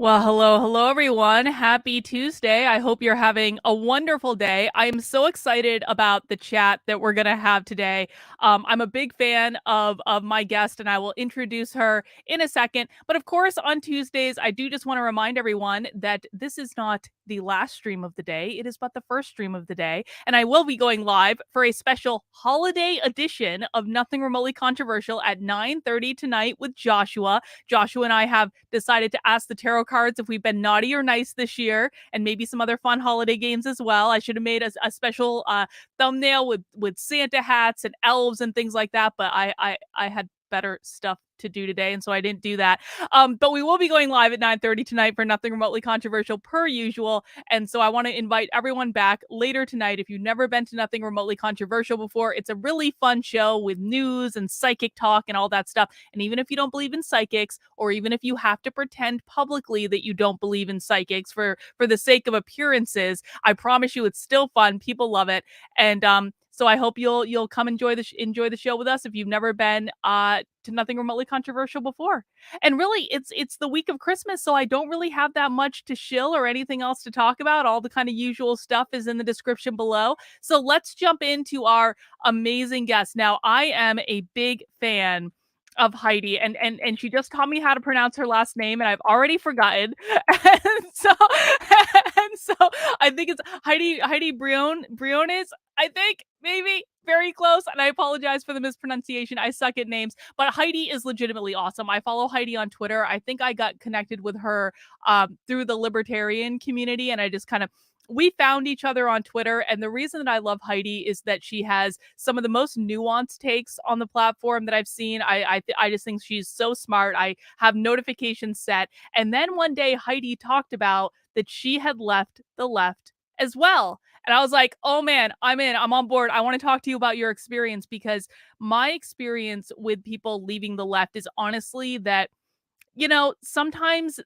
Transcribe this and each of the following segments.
Well, hello, everyone. Happy Tuesday. I hope you're having a wonderful day. I am so excited about the chat that we're going to have today. I'm a big fan of my guest, and I will introduce her in a second. But of course, on Tuesdays, I do just want to remind everyone that this is not the last stream of the day. It is but the first stream of the day. And I will be going live for a special holiday edition of Nothing Remotely Controversial at 9:30 tonight with Joshua. Joshua and I have decided to ask the tarot cards if we've been naughty or nice this year, and maybe some other fun holiday games as well. I should have made a special thumbnail with Santa hats and elves and things like that, but I had better stuff to do today, and so I didn't do that. But we will be going live at 9:30 tonight for Nothing Remotely Controversial per usual, and so I want to invite everyone back later tonight. If you've never been to Nothing Remotely Controversial before, it's a really fun show with news and psychic talk and all that stuff. And even if you don't believe in psychics, or even if you have to pretend publicly that you don't believe in psychics for the sake of appearances, I promise you it's still fun. People love it. And so I hope you'll come enjoy the show with us if you've never been to Nothing Remotely Controversial before. And really, it's the week of Christmas, so I don't really have that much to shill or anything else to talk about. All the kind of usual stuff is in the description below. So let's jump into our amazing guest. Now, I am a big fan of Heidi, and she just taught me how to pronounce her last name, and I've already forgotten. And so and so I think it's Heidi Briones. I think maybe very close, and I apologize for the mispronunciation. I suck at names, but Heidi is legitimately awesome. I follow Heidi on Twitter. I think I got connected with her through the libertarian community, and I just kind of we found each other on Twitter. And the reason that I love Heidi is that she has some of the most nuanced takes on the platform that I've seen. I just think she's so smart. I have notifications set. And then one day Heidi talked about that she had left the left as well. And I was like, oh man, I'm in, I'm on board. I want to talk to you about your experience, because my experience with people leaving the left is honestly that, sometimes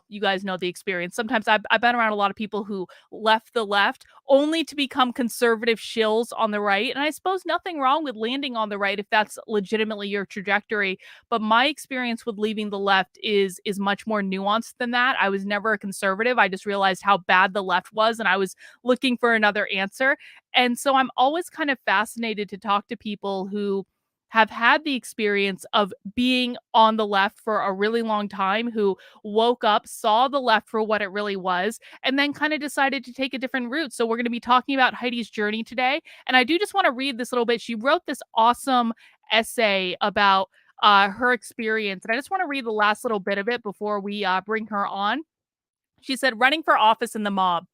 you guys know the experience. Sometimes I've been around a lot of people who left the left only to become conservative shills on the right. And I suppose nothing wrong with landing on the right if that's legitimately your trajectory. But my experience with leaving the left is much more nuanced than that. I was never a conservative. I just realized how bad the left was, and I was looking for another answer. And so I'm always kind of fascinated to talk to people who have had the experience of being on the left for a really long time, who woke up, saw the left for what it really was, and then kind of decided to take a different route. So we're going to be talking about Heidi's journey today. And I do just want to read this little bit. She wrote this awesome essay about her experience. And I just want to read the last little bit of it before we bring her on. She said, running for office in the mob.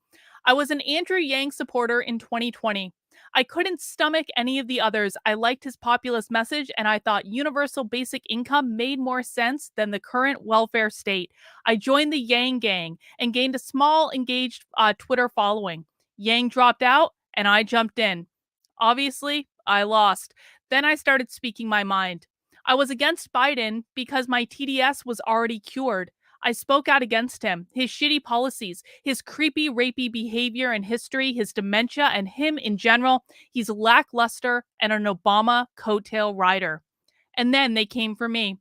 I was an Andrew Yang supporter in 2020. I couldn't stomach any of the others. I liked his populist message, and I thought universal basic income made more sense than the current welfare state. I joined the Yang gang and gained a small, engaged Twitter following. Yang dropped out, and I jumped in. Obviously, I lost. Then I started speaking my mind. I was against Biden because my TDS was already cured. I spoke out against him, his shitty policies, his creepy, rapey behavior and history, his dementia, and him in general. He's lackluster and an Obama coattail rider. And then they came for me.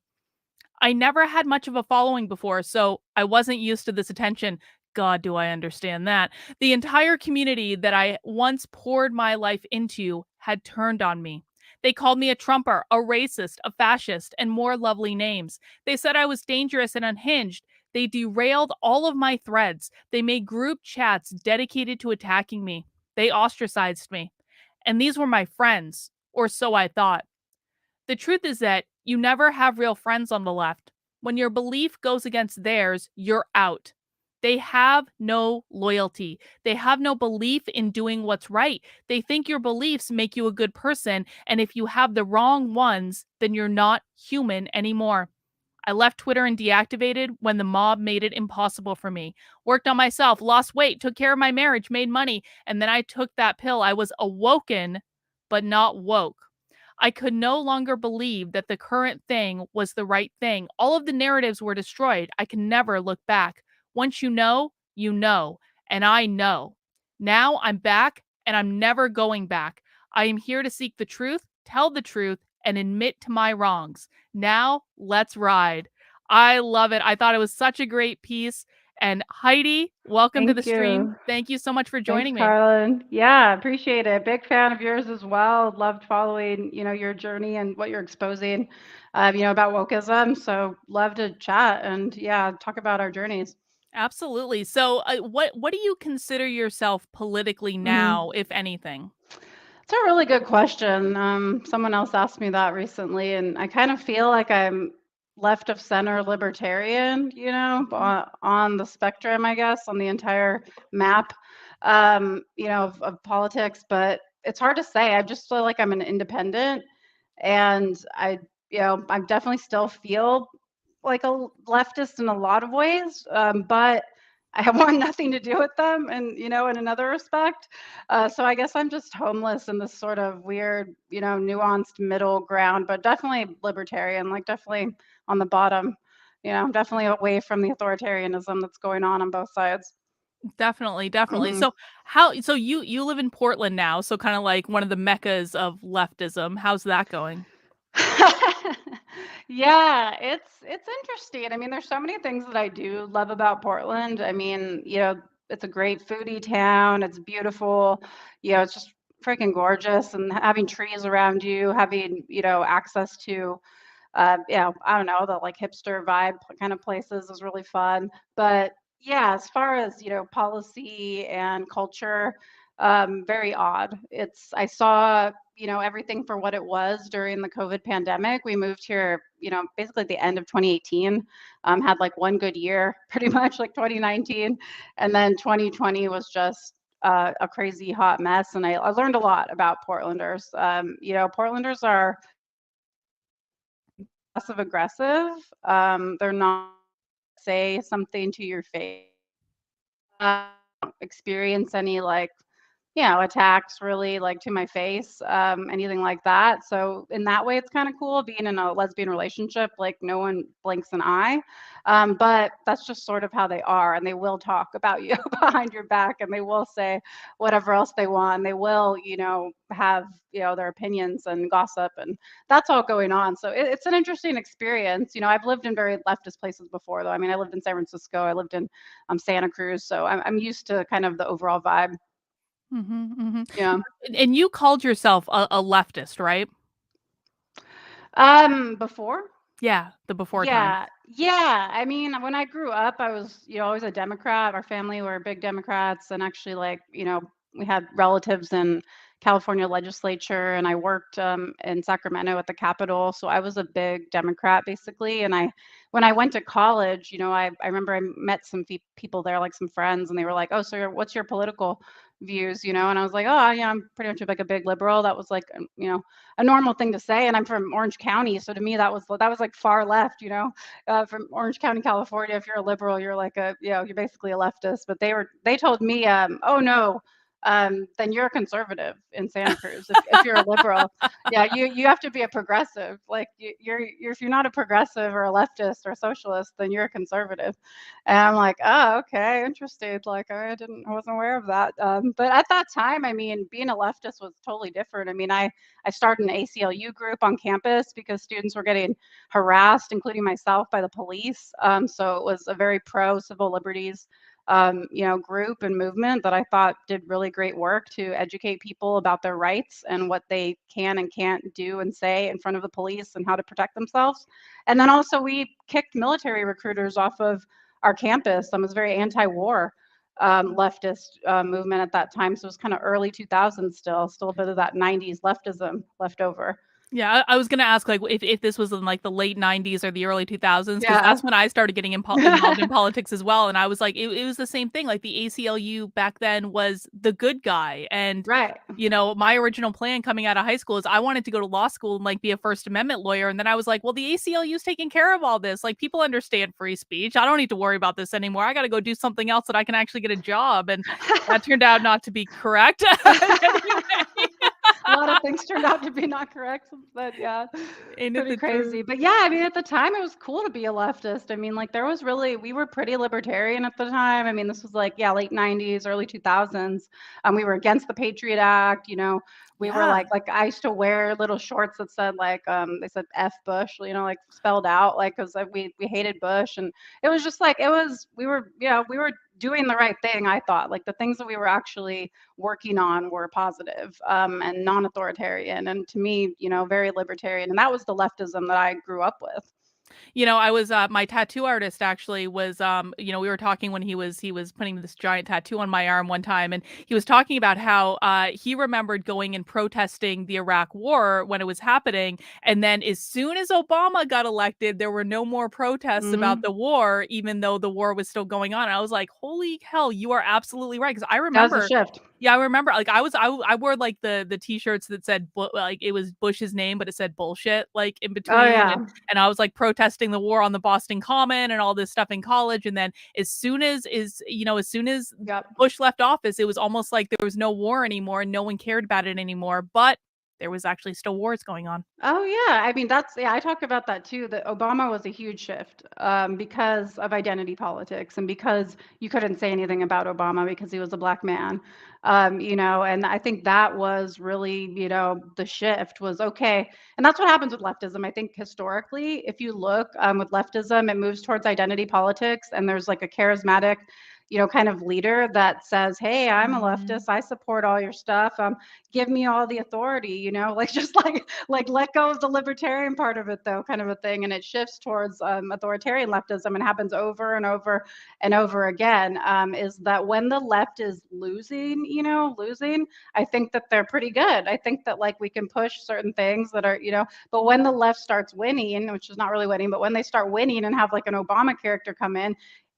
I never had much of a following before, so I wasn't used to this attention. God, do I understand that. The entire community that I once poured my life into had turned on me. They called me a Trumper, a racist, a fascist, and more lovely names. They said I was dangerous and unhinged. They derailed all of my threads. They made group chats dedicated to attacking me. They ostracized me. And these were my friends, or so I thought. The truth is that you never have real friends on the left. When your belief goes against theirs, you're out. They have no loyalty. They have no belief in doing what's right. They think your beliefs make you a good person, and if you have the wrong ones, then you're not human anymore. I left Twitter and deactivated when the mob made it impossible for me. Worked on myself, lost weight, took care of my marriage, made money, and then I took that pill. I was awoken, but not woke. I could no longer believe that the current thing was the right thing. All of the narratives were destroyed. I can never look back. Once you know, and I know. Now I'm back, and I'm never going back. I am here to seek the truth, tell the truth, and admit to my wrongs. Now, let's ride. I love it. I thought it was such a great piece. And Heidi, welcome to the Thank stream. you. Thank you so much for Thanks, joining me. Carlin. Yeah, appreciate it. Big fan of yours as well. Loved following, your journey and what you're exposing, about wokeism. So love to chat and yeah, talk about our journeys. Absolutely. So, what do you consider yourself politically now, hmm if anything? It's a really good question. Someone else asked me that recently, and I kind of feel like I'm left of center libertarian, Mhm. on the spectrum, I guess, on the entire map, of politics. But it's hard to say. I just feel like I'm an independent, and I definitely still feel like a leftist in a lot of ways, but I want nothing to do with them, and in another respect. So I guess I'm just homeless in this sort of weird, nuanced middle ground, but definitely libertarian, like definitely on the bottom. Definitely away from the authoritarianism that's going on both sides. Definitely, definitely. hmm So you live in Portland now, so kind of like one of the meccas of leftism. How's that going? Yeah, it's interesting. I mean, there's so many things that I do love about Portland. I mean, it's a great foodie town. It's beautiful. It's just freaking gorgeous, and having trees around you, having, access to I don't know, the like hipster vibe kind of places is really fun. But yeah, as far as, policy and culture, very odd. I saw, everything for what it was during the COVID pandemic. We moved here, basically at the end of 2018, had like one good year, pretty much like 2019. And then 2020 was just a crazy hot mess. And I learned a lot about Portlanders. Portlanders are passive aggressive. They're not say something to your face. Experience any like attacks really like to my face, anything like that. So in that way, it's kind of cool being in a lesbian relationship. Like no one blinks an eye, but that's just sort of how they are, and they will talk about you behind your back, and they will say whatever else they want. And they will, have their opinions and gossip, and that's all going on. So it's an interesting experience. I've lived in very leftist places before, though. I mean, I lived in San Francisco, I lived in Santa Cruz, so I'm used to kind of the overall vibe. Mhm, mhm. Yeah. And you called yourself a leftist, right? Before? Yeah, the before times. Yeah. Yeah. I mean, when I grew up, I was, always a Democrat. Our family were big Democrats, and actually, like, we had relatives in California legislature, and I worked in Sacramento at the Capitol. So I was a big Democrat basically. And when I went to college, I remember I met some people there, like some friends, and they were like, "Oh, so what's your political views?" And I was like, "Oh, yeah, I'm pretty much like a big liberal." That was like, a normal thing to say. And I'm from Orange County, so to me that was like far left, from Orange County, California. If you're a liberal, you're like you're basically a leftist. But they told me, oh no, then you're a conservative in Santa Cruz. If you're a liberal, yeah, you have to be a progressive. Like you're if you're not a progressive or a leftist or a socialist, then you're a conservative. And I'm like, oh, okay, interesting. Like I wasn't aware of that. But at that time, I mean, being a leftist was totally different. I mean, I started an ACLU group on campus because students were getting harassed, including myself, by the police. So it was a very pro civil liberties, group and movement that I thought did really great work to educate people about their rights and what they can and can't do and say in front of the police and how to protect themselves. And then also we kicked military recruiters off of our campus. I was very anti-war, leftist movement at that time. So it was kind of early 2000s still a bit of that 90s leftism left over. Yeah, I was gonna ask like if this was in like the late '90s or the early 2000s, because Yeah. that's when I started getting involved in politics as well. And I was like, it was the same thing. Like the ACLU back then was the good guy, and Right. my original plan coming out of high school is I wanted to go to law school and like be a First Amendment lawyer. And then I was like, well, the ACLU is taking care of all this. Like people understand free speech. I don't need to worry about this anymore. I got to go do something else that I can actually get a job. And that turned out not to be correct. Anyway, A lot of things turned out to be not correct, but yeah, ain't it pretty the truth? crazy. But yeah, I mean, at the time, it was cool to be a leftist. I mean, like, we were pretty libertarian at the time. I mean, this was like, yeah, late 90s, early 2000s. We were against the Patriot Act, We were Yeah. like I used to wear little shorts that said like they said F Bush, you know, like spelled out, like because we hated Bush, and it was just like it was we were we were doing the right thing. I thought like the things that we were actually working on were positive and non-authoritarian, and to me, very libertarian, and that was the leftism that I grew up with. I was my tattoo artist actually was we were talking when he was putting this giant tattoo on my arm one time, and he was talking about how he remembered going and protesting the Iraq war when it was happening, and then as soon as Obama got elected, there were no more protests about Hmm. the war, even though the war was still going on. And I was like, "Holy hell, you are absolutely right." Because I That was a remember shift. yeah, I remember, like, I wore, like, the T-shirts that said bu like, it was Bush's name, but it said bullshit, like, in Oh between, yeah. and I was, like, protesting the war on the Boston Common and all this stuff in college, and then as soon as Yep. Bush left office, it was almost like there was no war anymore, and no one cared about it anymore, but there was actually still wars going on. Oh yeah, I mean yeah, I talk about that too. That Obama was a huge shift because of identity politics and because you couldn't say anything about Obama because he was a black man, and I think that was really the shift was okay, and that's what happens with leftism. I think historically, if you look with leftism, it moves towards identity politics, and there's like a charismatic, kind of leader that says, "Hey, I'm a leftist. Mhm. I support all your stuff. Give me all the authority," like just like let go of the libertarian part of it though, kind of a thing, and it shifts towards authoritarian leftism and happens over and over and over again. Is that when the left is losing, losing, I think that they're pretty good. I think that like we can push certain things that are, but when the left starts winning, which is not really winning, but when they start winning and have like an Obama character come in,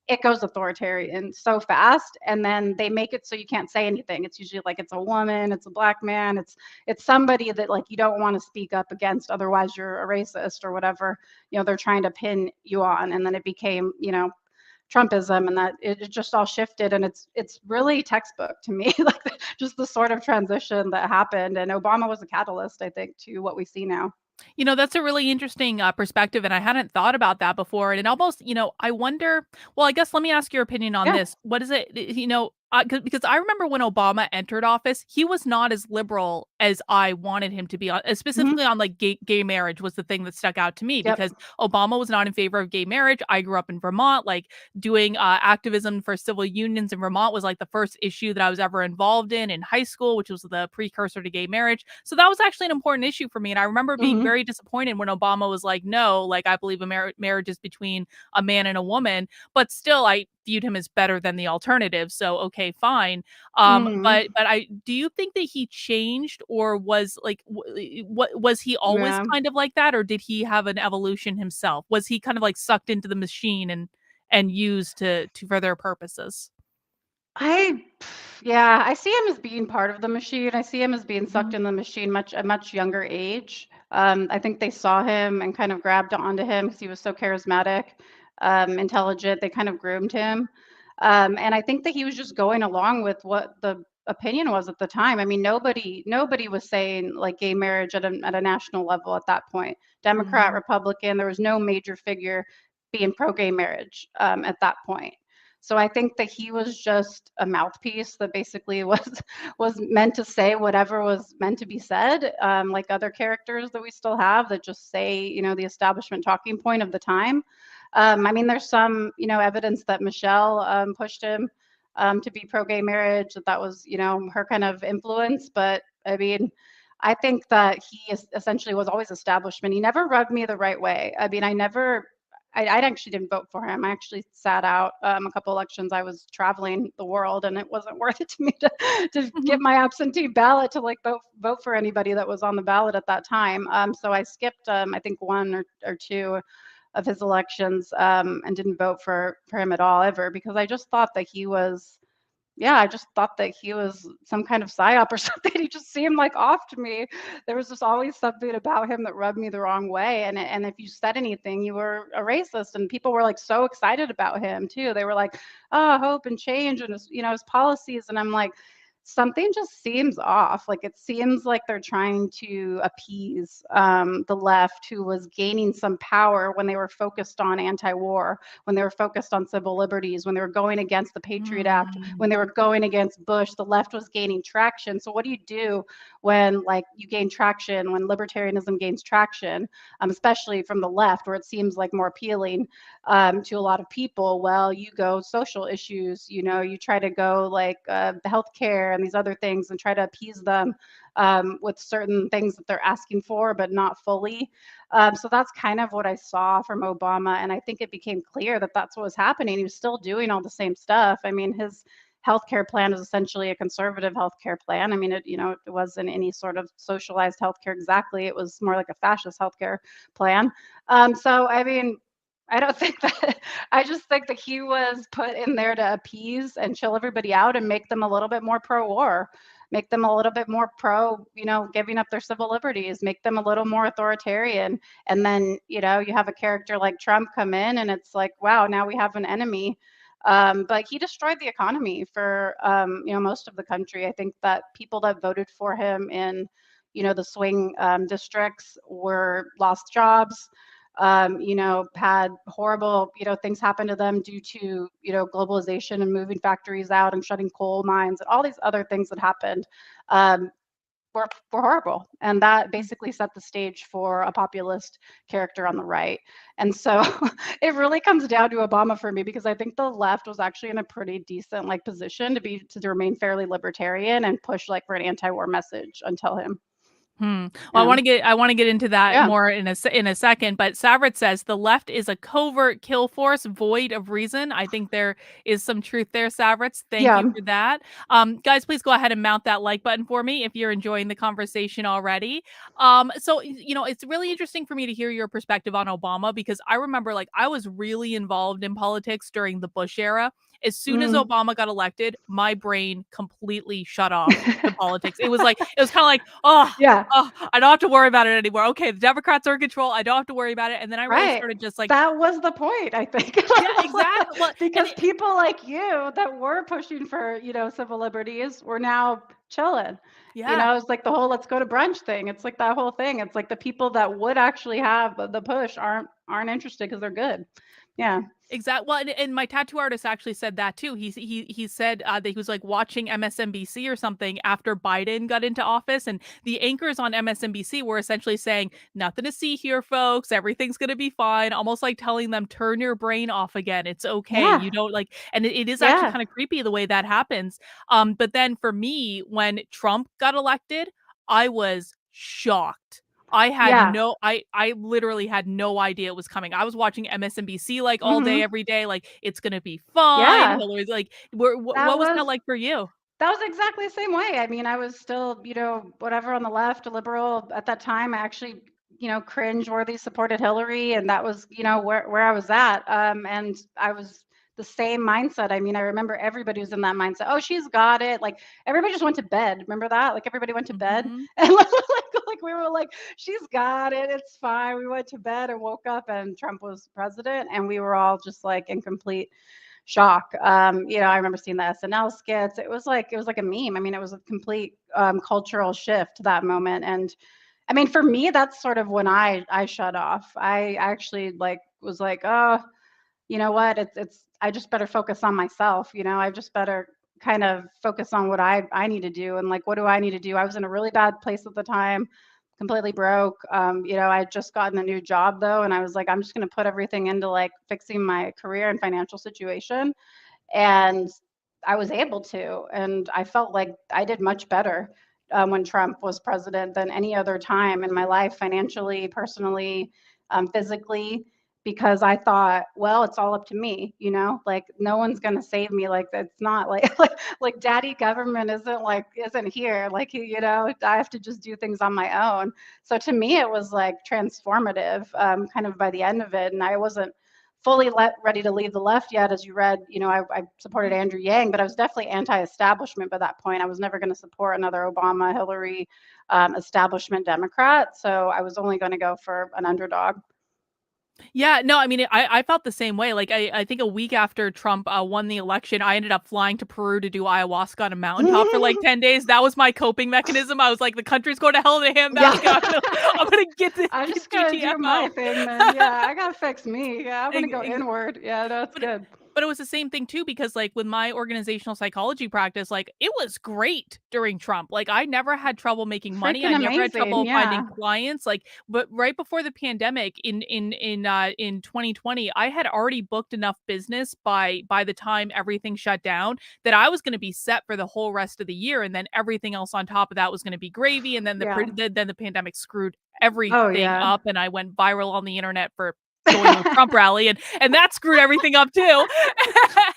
it goes authoritarian so fast, and then they make it so you can't say anything. It's usually like it's a woman, it's a black man, it's somebody that like you don't want to speak up against, otherwise you're a racist or whatever they're trying to pin you on. And then it became Trumpism, and that it just all shifted, and it's really textbook to me like just the sort of transition that happened, and Obama was a catalyst, I think, to what we see now. That's a really interesting perspective, and I hadn't thought about that before. And it almost, I wonder. Well, I guess let me ask your opinion on Yeah. this. What is it? Because I remember when Obama entered office, he was not as liberal as I wanted him to be on, specifically Hmm. on like gay marriage was the thing that stuck out to me Yep. because Obama was not in favor of gay marriage. I grew up in Vermont, like doing activism for civil unions in Vermont was like the first issue that I was ever involved in high school, which was the precursor to gay marriage. So that was actually an important issue for me. And I remember being Hmm. very disappointed when Obama was like, no, like I believe a marriage is between a man and a woman, but still I viewed him as better than the alternative. So okay, fine. Hmm. But I do you think that he changed or was like what was he always Yeah. kind of like that, or did he have an evolution himself? Was he kind of like sucked into the machine and used to for their purposes? I yeah, I see him as being part of the machine. I see him as being sucked Mhm. in the machine much a much younger age. I think they saw him and kind of grabbed onto him because he was so charismatic, intelligent. They kind of groomed him, and I think that he was just going along with what the opinion was at the time. I mean, nobody was saying like gay marriage at a national level at that point. Democrat, Mhm. Republican, there was no major figure being pro gay marriage at that point. So I think that he was just a mouthpiece that basically was meant to say whatever was meant to be said, like other characters that we still have that just say, the establishment talking point of the time. I mean, there's some, evidence that Michelle pushed him to be pro-gay marriage, that was, her kind of influence. But I mean, I think that he essentially was always establishment. He never rubbed me the right way. I mean, I actually didn't vote for him. I actually sat out a couple elections. I was traveling the world, and it wasn't worth it to me to get Mhm. my absentee ballot to like vote for anybody that was on the ballot at that time. So I skipped, I think, one or two of his elections, and didn't vote for him at all ever because I just thought that he was yeah, I just thought that he was some kind of psyop or something. He just seemed like off to me. There was just always something about him that rubbed me the wrong way. And if you said anything, you were a racist. And people were like so excited about him too. They were like, "Oh, hope and change," and his policies. And I'm like, something just seems off. Like it seems like they're trying to appease the left, who was gaining some power when they were focused on anti-war, when they were focused on civil liberties, when they were going against the Patriot Act, Mm. when they were going against Bush. The left was gaining traction. So what do you do when like you gain traction, when libertarianism gains traction, especially from the left, where it seems like more appealing to a lot of people? Well, you go social issues, you know, you try to go like the healthcare and these other things and try to appease them with certain things that they're asking for, but not fully. So that's kind of what I saw from Obama. And I think it became clear that that's what was happening. He was still doing all the same stuff. I mean, his healthcare plan is essentially a conservative healthcare plan. I mean, it, you know, it wasn't any sort of socialized healthcare exactly. It was more like a fascist healthcare plan. So, I mean, I don't think that, I just think that he was put in there to appease and chill everybody out and make them a little bit more pro-war, make them a little bit more pro, you know, giving up their civil liberties, make them a little more authoritarian. And then, you know, you have a character like Trump come in and it's like, wow, now we have an enemy. But he destroyed the economy for, you know, most of the country. I think that people that voted for him in, you know, the swing districts were lost jobs, you know, had horrible, you know, things happen to them due to, you know, globalization and moving factories out and shutting coal mines and all these other things that happened. Um, were horrible. And that basically set the stage for a populist character on the right. And so it really comes down to Obama for me, because I think the left was actually in a pretty decent like position to remain fairly libertarian and push like for an anti-war message until him. Well, Yeah. I want to get into that Yeah. more in a second. But Savrit says the left is a covert kill force void of reason. I think there is some truth there, Savrits. Thank Yeah. you for that. Guys, please go ahead and mount that like button for me if you're enjoying the conversation already. So you know, it's really interesting for me to hear your perspective on Obama, because I remember like I was really involved in politics during the Bush era. As soon as Mm. Obama got elected, my brain completely shut off to politics. It was like it was kind of like, oh, Yeah. oh, I don't have to worry about it anymore. Okay, the Democrats are in control. I don't have to worry about it. And then I really Right. started just like, That was the point, I think. yeah, exactly. Well, and Because people like you that were pushing for, you know, civil liberties were now chilling. You yeah. know, it's like the whole let's go to brunch thing. It's like that whole thing. It's like the people that would actually have the push aren't interested because they're good. Yeah. Exactly. Well, and my tattoo artist actually said that too. He said that he was like watching MSNBC or something after Biden got into office, and the anchors on MSNBC were essentially saying, "Nothing to see here, folks. Everything's gonna be fine." Almost like telling them, "Turn your brain off again. It's okay. Yeah. You don't like." And it is actually Yeah. kind of creepy the way that happens. But then for me, when Trump got elected, I was shocked. Yeah. I literally had no idea it was coming. I was watching MSNBC like all day, Mhm. every day, like it's gonna be fine. Yeah. Hillary's like, where, That what was that was like for you? That was exactly the same way. I mean, I was still, you know, whatever on the left, a liberal at that time. I actually, you know, cringe-worthy supported Hillary, and that was, you know, where I was at. And I was the same mindset. I mean, I remember everybody was in that mindset. Oh, she's got it. Like everybody just went to bed. Remember that? Like everybody went to bed, Mhm. and like we were like, she's got it. It's fine. We went to bed and woke up, and Trump was president, and we were all just like in complete shock. You know, I remember seeing the SNL skits. It was like a meme. I mean, it was a complete cultural shift that moment. And I mean, for me, that's sort of when I shut off. I actually like was like, oh, you know what? It's I just better focus on myself. You know, I just better kind of focus on what I need to do and like what do I need to do. I was in a really bad place at the time, completely broke. You know, I had just gotten a new job though, and I was like, I'm just going to put everything into like fixing my career and financial situation. And I was able to, and I felt like I did much better when Trump was president than any other time in my life, financially, personally, physically, because I thought, well, it's all up to me, you know, like no one's gonna save me. Like it's not like like daddy government isn't here. Like you know, I have to just do things on my own. So to me, it was like transformative, kind of by the end of it, and I wasn't fully ready to leave the left yet. As you read, you know, I supported Mhm. Andrew Yang, but I was definitely anti-establishment by that point. I was never going to support another Obama, Hillary establishment Democrat. So I was only going to go for an underdog. Yeah, no, I mean, I felt the same way. Like, I think a week after Trump won the election, I ended up flying to Peru to do ayahuasca on a mountaintop for like 10 days. That was my coping mechanism. I was like, the country's going to hell in a Yeah. handbasket. I'm gonna I get just gotta do my GTFO. thing then. Yeah, I gotta fix me. Yeah, I'm gonna Ex- go ex- inward. Yeah, that's but good. but it was the same thing too, because like with my organizational psychology practice, like it was great during Trump. Like I never had trouble making money. I Freaking never had amazing. trouble finding Yeah. clients. Like, but right before the pandemic in 2020, I had already booked enough business by the time everything shut down that I was going to be set for the whole rest of the year, and then everything else on top of that was going to be gravy. And then Yeah. then the pandemic screwed Oh, everything yeah. up, and I went viral on the internet for going to a Trump rally, and that screwed everything up too.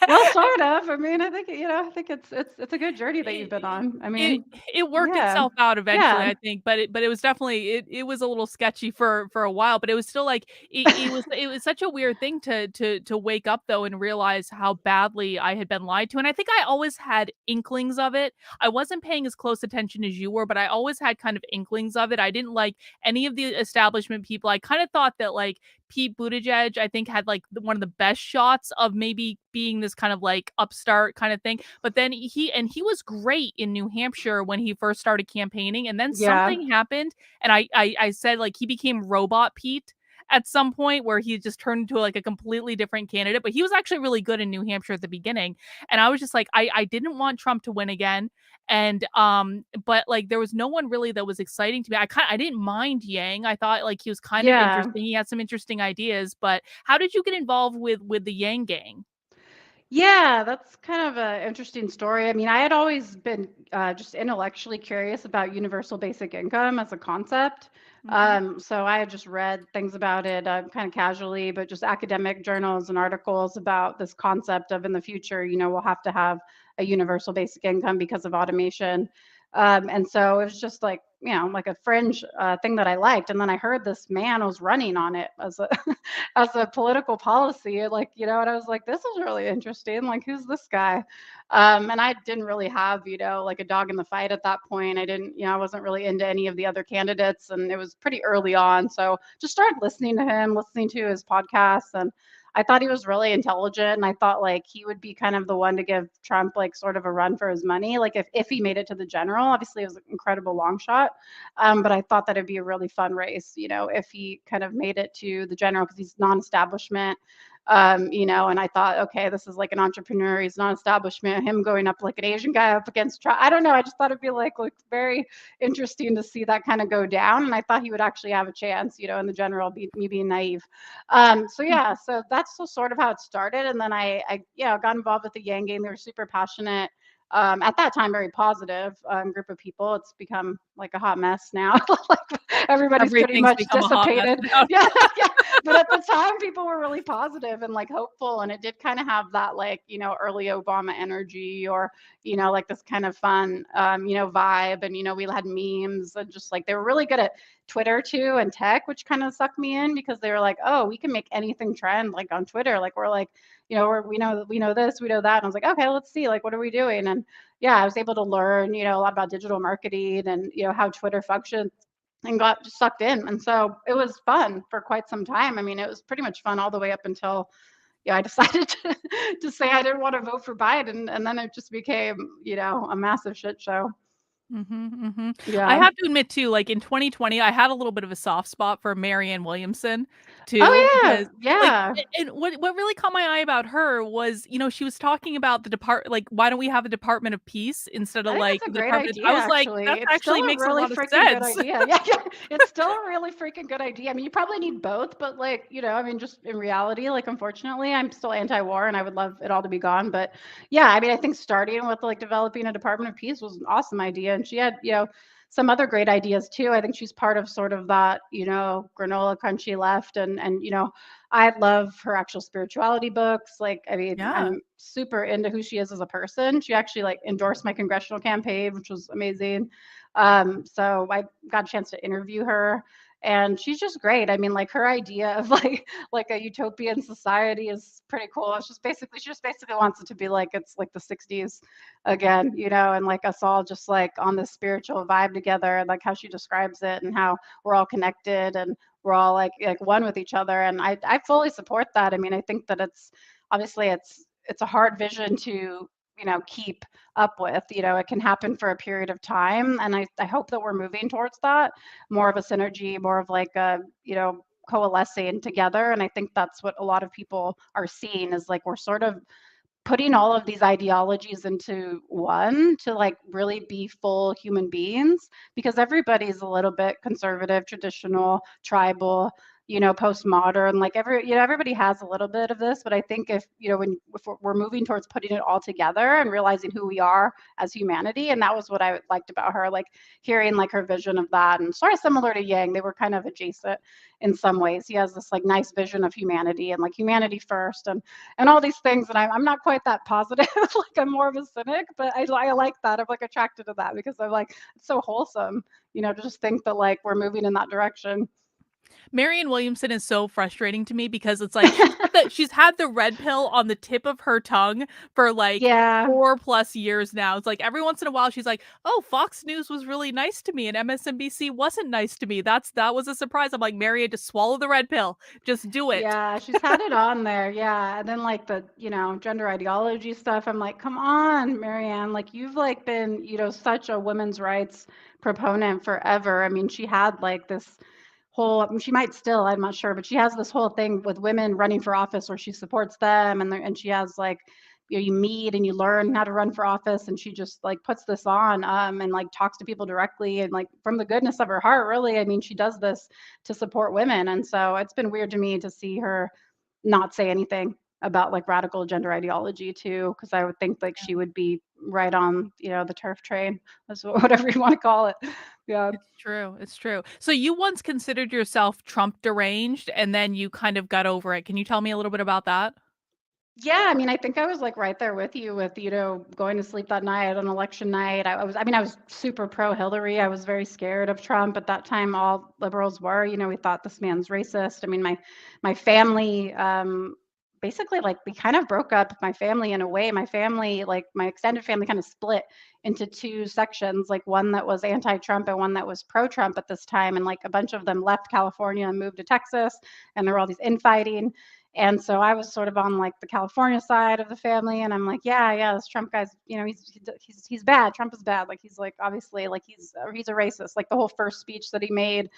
Well, sort of. I mean, I think, I think it's a good journey that you've it, been on. I it mean, it worked yeah. itself out eventually, Yeah. I think, but it was definitely it was a little sketchy for a while, but it was still like it was such a weird thing to wake up though and realize how badly I had been lied to. And I think I always had inklings of it. I wasn't paying as close attention as you were, but I always had kind of inklings of it. I didn't like any of the establishment people. I kind of thought that like Pete Buttigieg, I think, had like one of the best shots of maybe being this kind of like upstart kind of thing. But then he was great in New Hampshire when he first started campaigning, and then Yeah. something happened, and I said like he became Robot Pete at some point where he just turned into like a completely different candidate. But he was actually really good in New Hampshire at the beginning, and I was just like I didn't want Trump to win again. And but like there was no one really that was exciting to me. I didn't mind Yang. I thought like he was kind of Yeah. interesting. He had some interesting ideas. But how did you get involved with the Yang gang? Yeah, that's kind of an interesting story. I mean, I had always been just intellectually curious about universal basic income as a concept. Hmm. So I had just read things about it kind of casually, but just academic journals and articles about this concept of in the future, we'll have to have a universal basic income because of automation. And so it was just like, like a fringe thing that I liked. And then I heard this man was running on it as a as a political policy, like, and I was like, this is really interesting. Like, who's this guy? And I didn't really have, like a dog in the fight at that point. I didn't, I wasn't really into any of the other candidates, and it was pretty early on. So just started listening to him, listening to his podcasts, and I thought he was really intelligent. And I thought like he would be kind of the one to give Trump like sort of a run for his money. Like if he made it to the general, obviously it was an incredible long shot. But I thought that it'd be a really fun race, if he kind of made it to the general because he's non-establishment. And I thought, okay, this is like an entrepreneur. He's non-establishment. Him going up like an Asian guy up against Trump. I don't know. I just thought it'd be like very interesting to see that kind of go down. And I thought he would actually have a chance, in the general, me being naive. So yeah, so that's sort of how it started. And then I got involved with the Yang gang. They were super passionate. At that time, very positive group of people. It's become like a hot mess now. Like everybody's pretty Everything's much become a hot mess dissipated. now. Yeah, yeah. But at the time, people were really positive and like hopeful, and it did kind of have that like early Obama energy, or like this kind of fun vibe. And we had memes and just like they were really good at Twitter too and tech, which kind of sucked me in because they were like, oh, we can make anything trend like on Twitter. Like we're like we know this, we know that. And I was like, okay, let's see, like, what are we doing? And yeah, I was able to learn, a lot about digital marketing and, how Twitter functions and got sucked in. And so it was fun for quite some time. I mean, it was pretty much fun all the way up until, I decided to say I didn't want to vote for Biden. And then it just became, a massive shit show. Mhm, mhm. I Yeah. have to admit too, like in 2020, I had a little bit of a soft spot for Marianne Williamson too, Oh yeah. because like Yeah. and what really caught my eye about her was, she was talking about the like, why don't we have a Department of Peace instead I of think like that's a the great Department. idea, I was like, actually. that It's still actually a makes a really lot of freaking good sense. idea. Yeah, yeah. It's still a really freaking good idea. I mean, you probably need both, but like, I mean, just in reality, like, unfortunately, I'm still anti-war and I would love it all to be gone. But yeah, I mean, I think starting with like developing a Department of Peace was an awesome idea. And she had, some other great ideas too. I think she's part of sort of that, granola crunchy left. And I love her actual spirituality books. Like, I mean, Yeah. I'm super into who she is as a person. She actually like endorsed my congressional campaign, which was amazing. So I got a chance to interview her. and she's just great. I mean, like her idea of like a utopian society is pretty cool. It's just basically she just basically wants it to be like it's like the 60s again, and like us all just like on this spiritual vibe together, and like how she describes it and how we're all connected and we're all like one with each other. And I fully support that. I mean, I think that it's obviously it's a hard vision to keep up with. It can happen for a period of time, and I hope that we're moving towards that, more of a synergy, more of like a coalescing together. And I think that's what a lot of people are seeing, is like we're sort of putting all of these ideologies into one to like really be full human beings, because everybody's a little bit conservative, traditional, tribal, postmodern, like everybody has a little bit of this. But I think if we're moving towards putting it all together and realizing who we are as humanity. And that was what I liked about her, like hearing like her vision of that, and sort of similar to Yang, they were kind of adjacent in some ways. He has this like nice vision of humanity and like humanity first, and all these things. And I'm not quite that positive. Like I'm more of a cynic, but I like that. I'm like attracted to that because I'm like, it's so wholesome, to just think that like we're moving in that direction. Marianne Williamson is so frustrating to me because it's like she's had the red pill on the tip of her tongue for like Yeah. 4+ years now. It's like every once in a while she's like, "Oh, Fox News was really nice to me and MSNBC wasn't nice to me." That was a surprise. I'm like, "Marianne, just swallow the red pill. Just do it." Yeah, she's had it on there. Yeah. And then like the, gender ideology stuff, I'm like, come on, Marianne, like you've like been, such a women's rights proponent forever. I mean, she had like this whole, I mean, she might still, I'm not sure, but she has this whole thing with women running for office where she supports them, and she has like, you meet and you learn how to run for office, and she just like puts this on, and like talks to people directly and like from the goodness of her heart, really. I mean, she does this to support women. And so it's been weird to me to see her not say anything about like radical gender ideology too, because I would think like she would be right on, the turf train, that's whatever you want to call it. Yeah. It's true. It's true. So you once considered yourself Trump deranged and then you kind of got over it. Can you tell me a little bit about that? Yeah, I mean, I think I was like right there with you with, going to sleep that night on election night. I was super pro Hillary. I was very scared of Trump at that time. All liberals were, we thought this man's racist. I mean, my family, basically like we kind of broke up my family in a way. My family, like my extended family kind of split into two sections, like one that was anti-Trump and one that was pro-Trump at this time. And like a bunch of them left California and moved to Texas, and there were all these infighting. And so I was sort of on like the California side of the family, and I'm like, yeah, this Trump guy's, he's bad. Trump is bad. Like he's like obviously like he's a racist. Like the whole first speech that he made,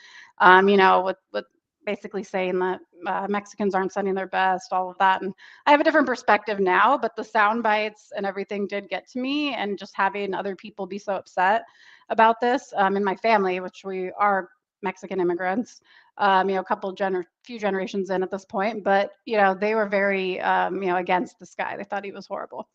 with basically saying that Mexicans aren't sending their best, all of that. And I have a different perspective now, but the sound bites and everything did get to me, and just having other people be so upset about this in my family, which we are Mexican immigrants, few generations in at this point, but they were very against this guy. They thought he was horrible.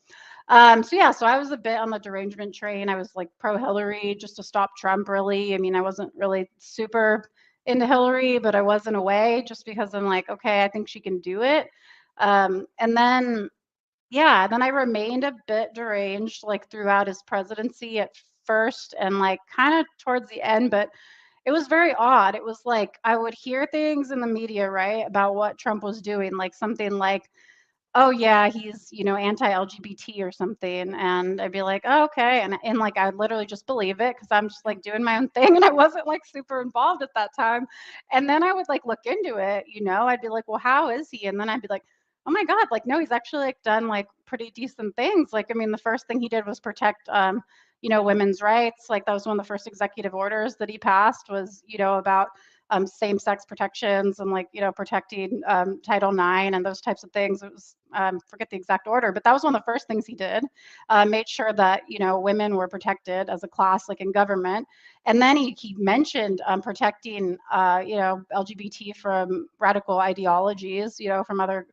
So I was a bit on the derangement train. I was like pro Hillary just to stop Trump, really. I mean, I wasn't really super into Hillary, but I was in a way, just because I'm like, okay, I think she can do it. And then I remained a bit deranged like throughout his presidency at first and like kind of towards the end, but it was very odd. It was like I would hear things in the media, right, about what Trump was doing, like something like, "Oh yeah, he's, anti-LGBT or something." And I'd be like, "Oh, okay." And like I would literally just believe it because I'm just like doing my own thing, and I wasn't like super involved at that time. And then I would like look into it, I'd be like, "Well, how is he?" And then I'd be like, "Oh my God, like no, he's actually like done like pretty decent things." Like I mean, the first thing he did was protect women's rights. Like that was one of the first executive orders that he passed was, about same-sex protections and like, protecting Title IX and those types of things. It was, forget the exact order, but that was one of the first things he did. Made sure that, women were protected as a class, like in government. And then he mentioned protecting, LGBT from radical ideologies, from other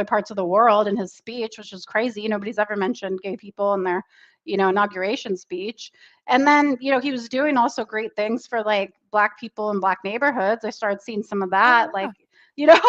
parts of the world in his speech, which is crazy. Nobody's ever mentioned gay people in their inauguration speech. And then he was doing also great things for like Black people in Black neighborhoods. I started seeing some of that, Oh, like yeah.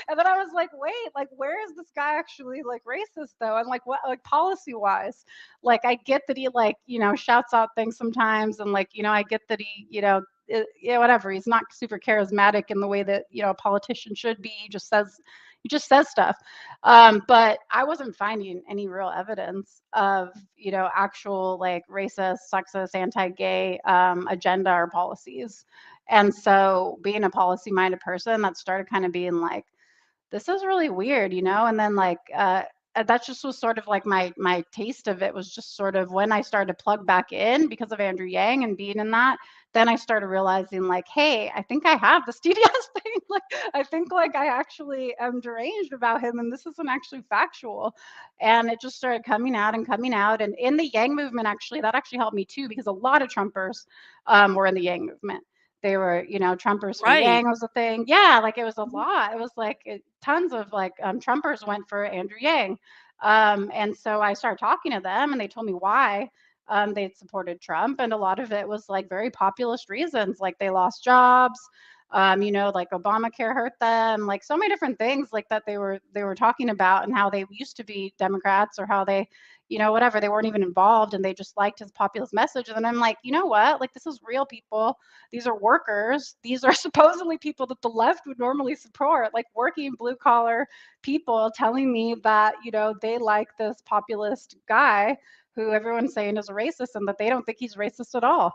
and then I was like, wait, like where is this guy actually like racist though? And like what, like policy wise, like I get that he like shouts out things sometimes, and like I get that he yeah, whatever. He's not super charismatic in the way that, you know, a politician should be. He just says stuff. But I wasn't finding any real evidence of, you know, actual like racist, sexist, anti-gay agenda or policies. And so being a policy-minded person, that started kind of being like, this is really weird, you know? And then like that just was sort of like my taste of it was just sort of when I started to plug back in because of Andrew Yang and being in that, then I started realizing like, hey, I think I have this TDS thing. Like I think like I actually am deranged about him and this isn't actually factual. And it just started coming out and coming out. And in the Yang movement, actually, that actually helped me too, because a lot of Trumpers were in the Yang movement. They were, you know, Trumpers for Right. Yang was a thing. Yeah, like it was a lot. It was like tons of like Trumpers went for Andrew Yang. And so I started talking to them and they told me why they had supported Trump. And a lot of it was like very populist reasons, like they lost jobs. You know, like Obamacare hurt them, like so many different things like that they were talking about, and how they used to be Democrats, or how they, you know, whatever, they weren't even involved and they just liked his populist message. And then I'm like, you know what? Like this is real people. These are workers. These are supposedly people that the left would normally support, like working blue collar people telling me that, you know, they like this populist guy who everyone's saying is a racist and that they don't think he's racist at all.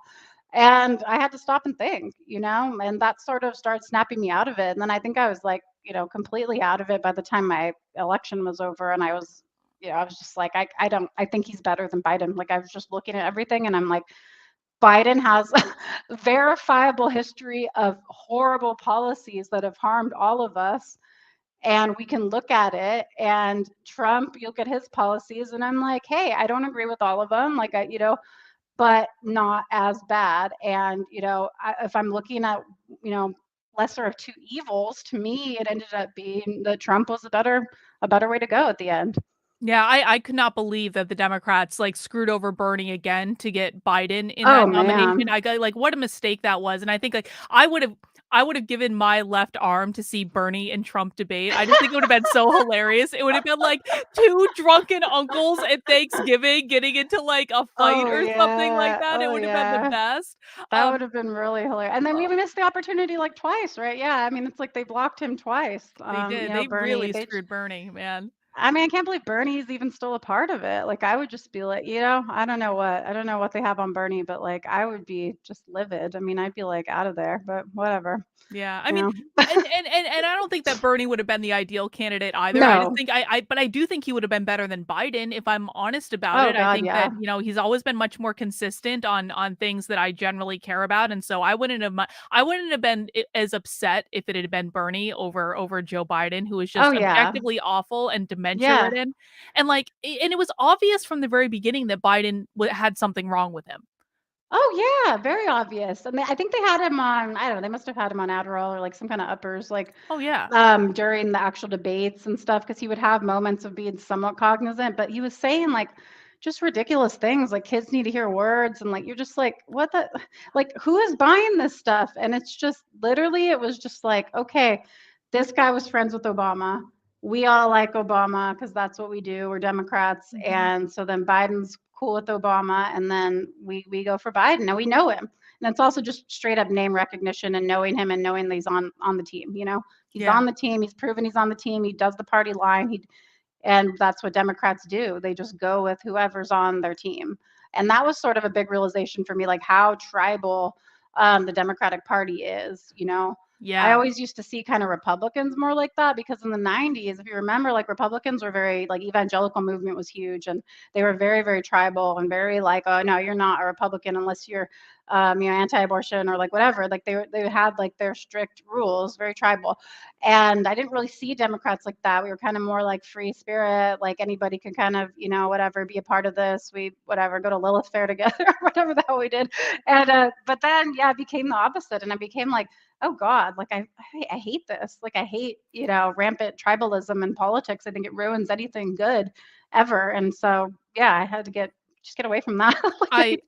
And I had to stop and think, you know, and that sort of started snapping me out of it. And then I think I was like, you know, completely out of it by the time my election was over. And I was, you know, I was just like, I think he's better than Biden. Like I was just looking at everything and I'm like, Biden has a verifiable history of horrible policies that have harmed all of us. And we can look at it, and Trump, you'll get his policies. And I'm like, hey, I don't agree with all of them. Like, you know, but not as bad. And, you know, if I'm looking at, you know, lesser of two evils, to me, it ended up being that Trump was a better way to go at the end. Yeah, I could not believe that the Democrats, like, screwed over Bernie again to get Biden in Oh that nomination. man. I got like, what a mistake that was, and I think, like, I would have given my left arm to see Bernie and Trump debate. I just think it would have been so hilarious. It would have been like 2 drunken uncles at Thanksgiving getting into, like, a fight Oh or something like yeah. that. It Oh would have been the yeah. best. That would Um, have been really hilarious. And then we uh, missed the opportunity like twice, right? Yeah. I mean, it's like they blocked him twice. they did. You know, They Bernie, really screwed Bernie, man. I mean, I can't believe Bernie's even still a part of it. Like I would just be like, you know, I don't know what they have on Bernie, but like I would be just livid. I mean, I'd be like out of there, but whatever, Yeah, I you mean, know. and I don't think that Bernie would have been the ideal candidate either. I just No. think but I do think he would have been better than Biden if I'm honest about Oh it. I God, think yeah. that, you know, he's always been much more consistent on things that I generally care about, and so I wouldn't have been as upset if it had been Bernie over Joe Biden, who was Oh just yeah. objectively awful and dementia Yeah. ridden, and like, and it was obvious from the very beginning that Biden had something wrong with him. Oh yeah, very obvious. I mean, I think they had him on, I don't know, they must have had him on Adderall or like some kind of uppers, like Oh yeah. during the actual debates and stuff, because he would have moments of being somewhat cognizant, but he was saying like just ridiculous things like kids need to hear words, and like you're just like, what the, like who is buying this stuff? And it's just literally, it was just like, okay, this guy was friends with Obama. We all like Obama because that's what we do. We're Democrats. Mhm. And so then Biden's cool with Obama, and then we go for Biden and we know him. And it's also just straight up name recognition and knowing him and knowing that he's on the team, you know. He's Yeah. on the team. He's proven he's on the team. He does the party line. And that's what Democrats do. They just go with whoever's on their team. And that was sort of a big realization for me, like how tribal the Democratic Party is, you know. I Yeah. always used to see kind of Republicans more like that, because in the 90s, if you remember, like Republicans were very, like evangelical movement was huge, and they were very, very tribal and very like, oh no, you're not a Republican unless you're, you know, anti-abortion or like whatever. Like they had like their strict rules, very tribal. And I didn't really see Democrats like that. We were kind of more like free spirit, like anybody could kind of, you know, whatever, be a part of this. We, whatever, go to Lilith Fair together, whatever the hell we did. And, but then, yeah, it became the opposite. And I became like, oh God, like I hate this. Like I hate, you know, rampant tribalism in politics. I think it ruins anything good ever. And so, yeah, I had to get just get away from that. I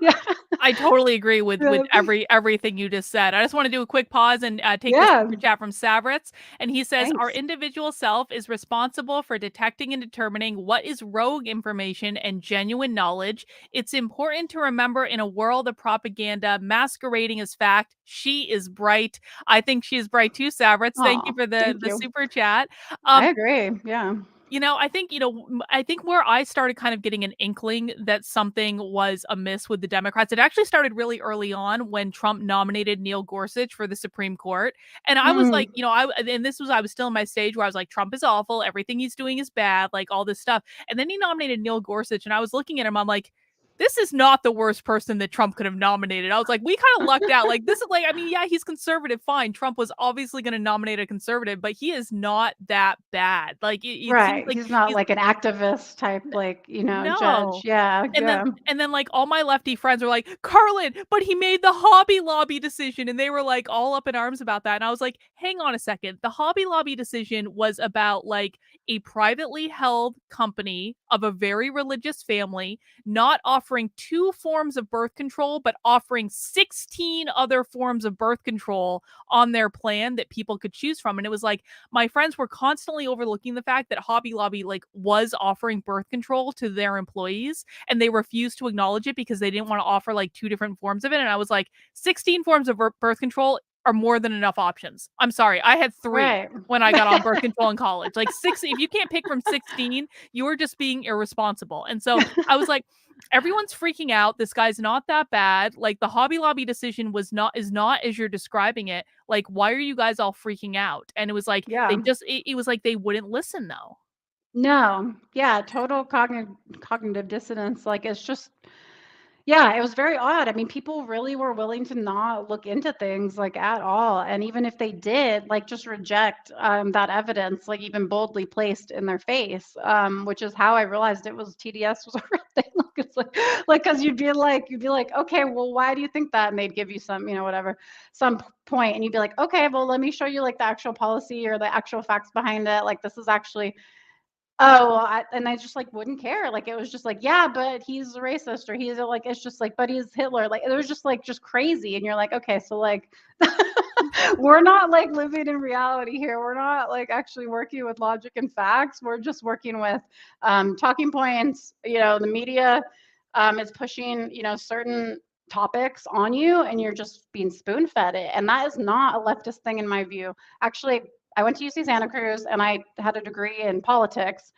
Yeah. I totally agree with Yeah. everything you just said. I just want to do a quick pause and take this Yeah. super chat from Savrits, and he says our Thanks. individual self is responsible for detecting and determining what is rogue information and genuine knowledge. It's important to remember in a world of propaganda masquerading as fact, she is bright. I think she is bright too, Savrits. Thank you Oh, for thank the you. super chat. I Um, agree. Yeah. I think, I think where I started kind of getting an inkling that something was amiss with the Democrats, it actually started really early on when Trump nominated Neil Gorsuch for the Supreme Court. And I was Mm, like, I was still in my stage where I was like, Trump is awful. Everything he's doing is bad, like all this stuff. And then he nominated Neil Gorsuch, and I was looking at him, I'm like, this is not the worst person that Trump could have nominated. I was like, we kind of lucked out. Like, this is like, I mean, yeah, he's conservative, fine. Trump was obviously going to nominate a conservative, but he is not that bad. Like, it seems right. like He's not he's like an activist type, like, judge. no. Yeah. And then Yeah. and then like all my lefty friends were like, "Carlin, but he made the Hobby Lobby decision." And they were like all up in arms about that. And I was like, "Hang on a second. The Hobby Lobby decision was about like a privately held company of a very religious family not offering two forms of birth control but offering 16 other forms of birth control on their plan that people could choose from." And it was like my friends were constantly overlooking the fact that Hobby Lobby like was offering birth control to their employees, and they refused to acknowledge it because they didn't want to offer like two different forms of it. And I was like, 16 forms of birth control are more than enough options. I'm sorry. I had 3 Right. when I got on birth control in college. Like, 6, if you can't pick from 16, you are just being irresponsible. And so I was like, everyone's freaking out. This guy's not that bad. Like, the Hobby Lobby decision is not as you're describing it. Like, why are you guys all freaking out? And it was like Yeah. it was like they wouldn't listen though. No. Yeah. Total cognitive dissonance. Like, it's just, yeah, it was very odd. I mean, people really were willing to not look into things like at all. And even if they did, like just reject that evidence, like even boldly placed in their face, which is how I realized it was TDS was a real thing. Like it's because you'd be like, okay, well, why do you think that? And they'd give you some, whatever, some point, and you'd be like, okay, well, let me show you like the actual policy or the actual facts behind it. Like this is actually. Oh, and I just like wouldn't care. Like it was just like, yeah, but he's a racist, or he's like, it's just like, but he's Hitler. Like it was just like just crazy. And you're like, okay, so like we're not like living in reality here. We're not like actually working with logic and facts. We're just working with talking points. The media is pushing, certain topics on you, and you're just being spoon fed it. And that is not a leftist thing in my view. Actually, I went to UC Santa Cruz and I had a degree in politics,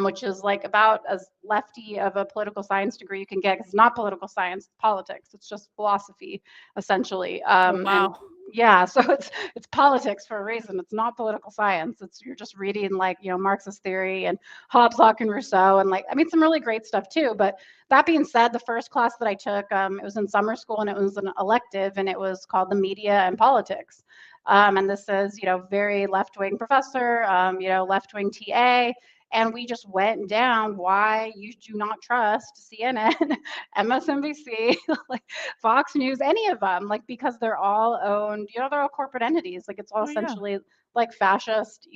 which is like about as lefty of a political science degree you can get. 'Cause it's not political science, it's politics. It's just philosophy, essentially. Oh, And wow. yeah, so it's politics for a reason. It's not political science. You're just reading like Marxist theory and Hobbes, Locke, and Rousseau, and like I mean some really great stuff too. But that being said, the first class that I took, it was in summer school and it was an elective, and it was called the Media and Politics. And this is, very left-wing professor, left-wing TA. And we just went down why you do not trust CNN, MSNBC, like Fox News, any of them, like because they're all owned, they're all corporate entities. Like it's all Oh, yeah. essentially like fascist,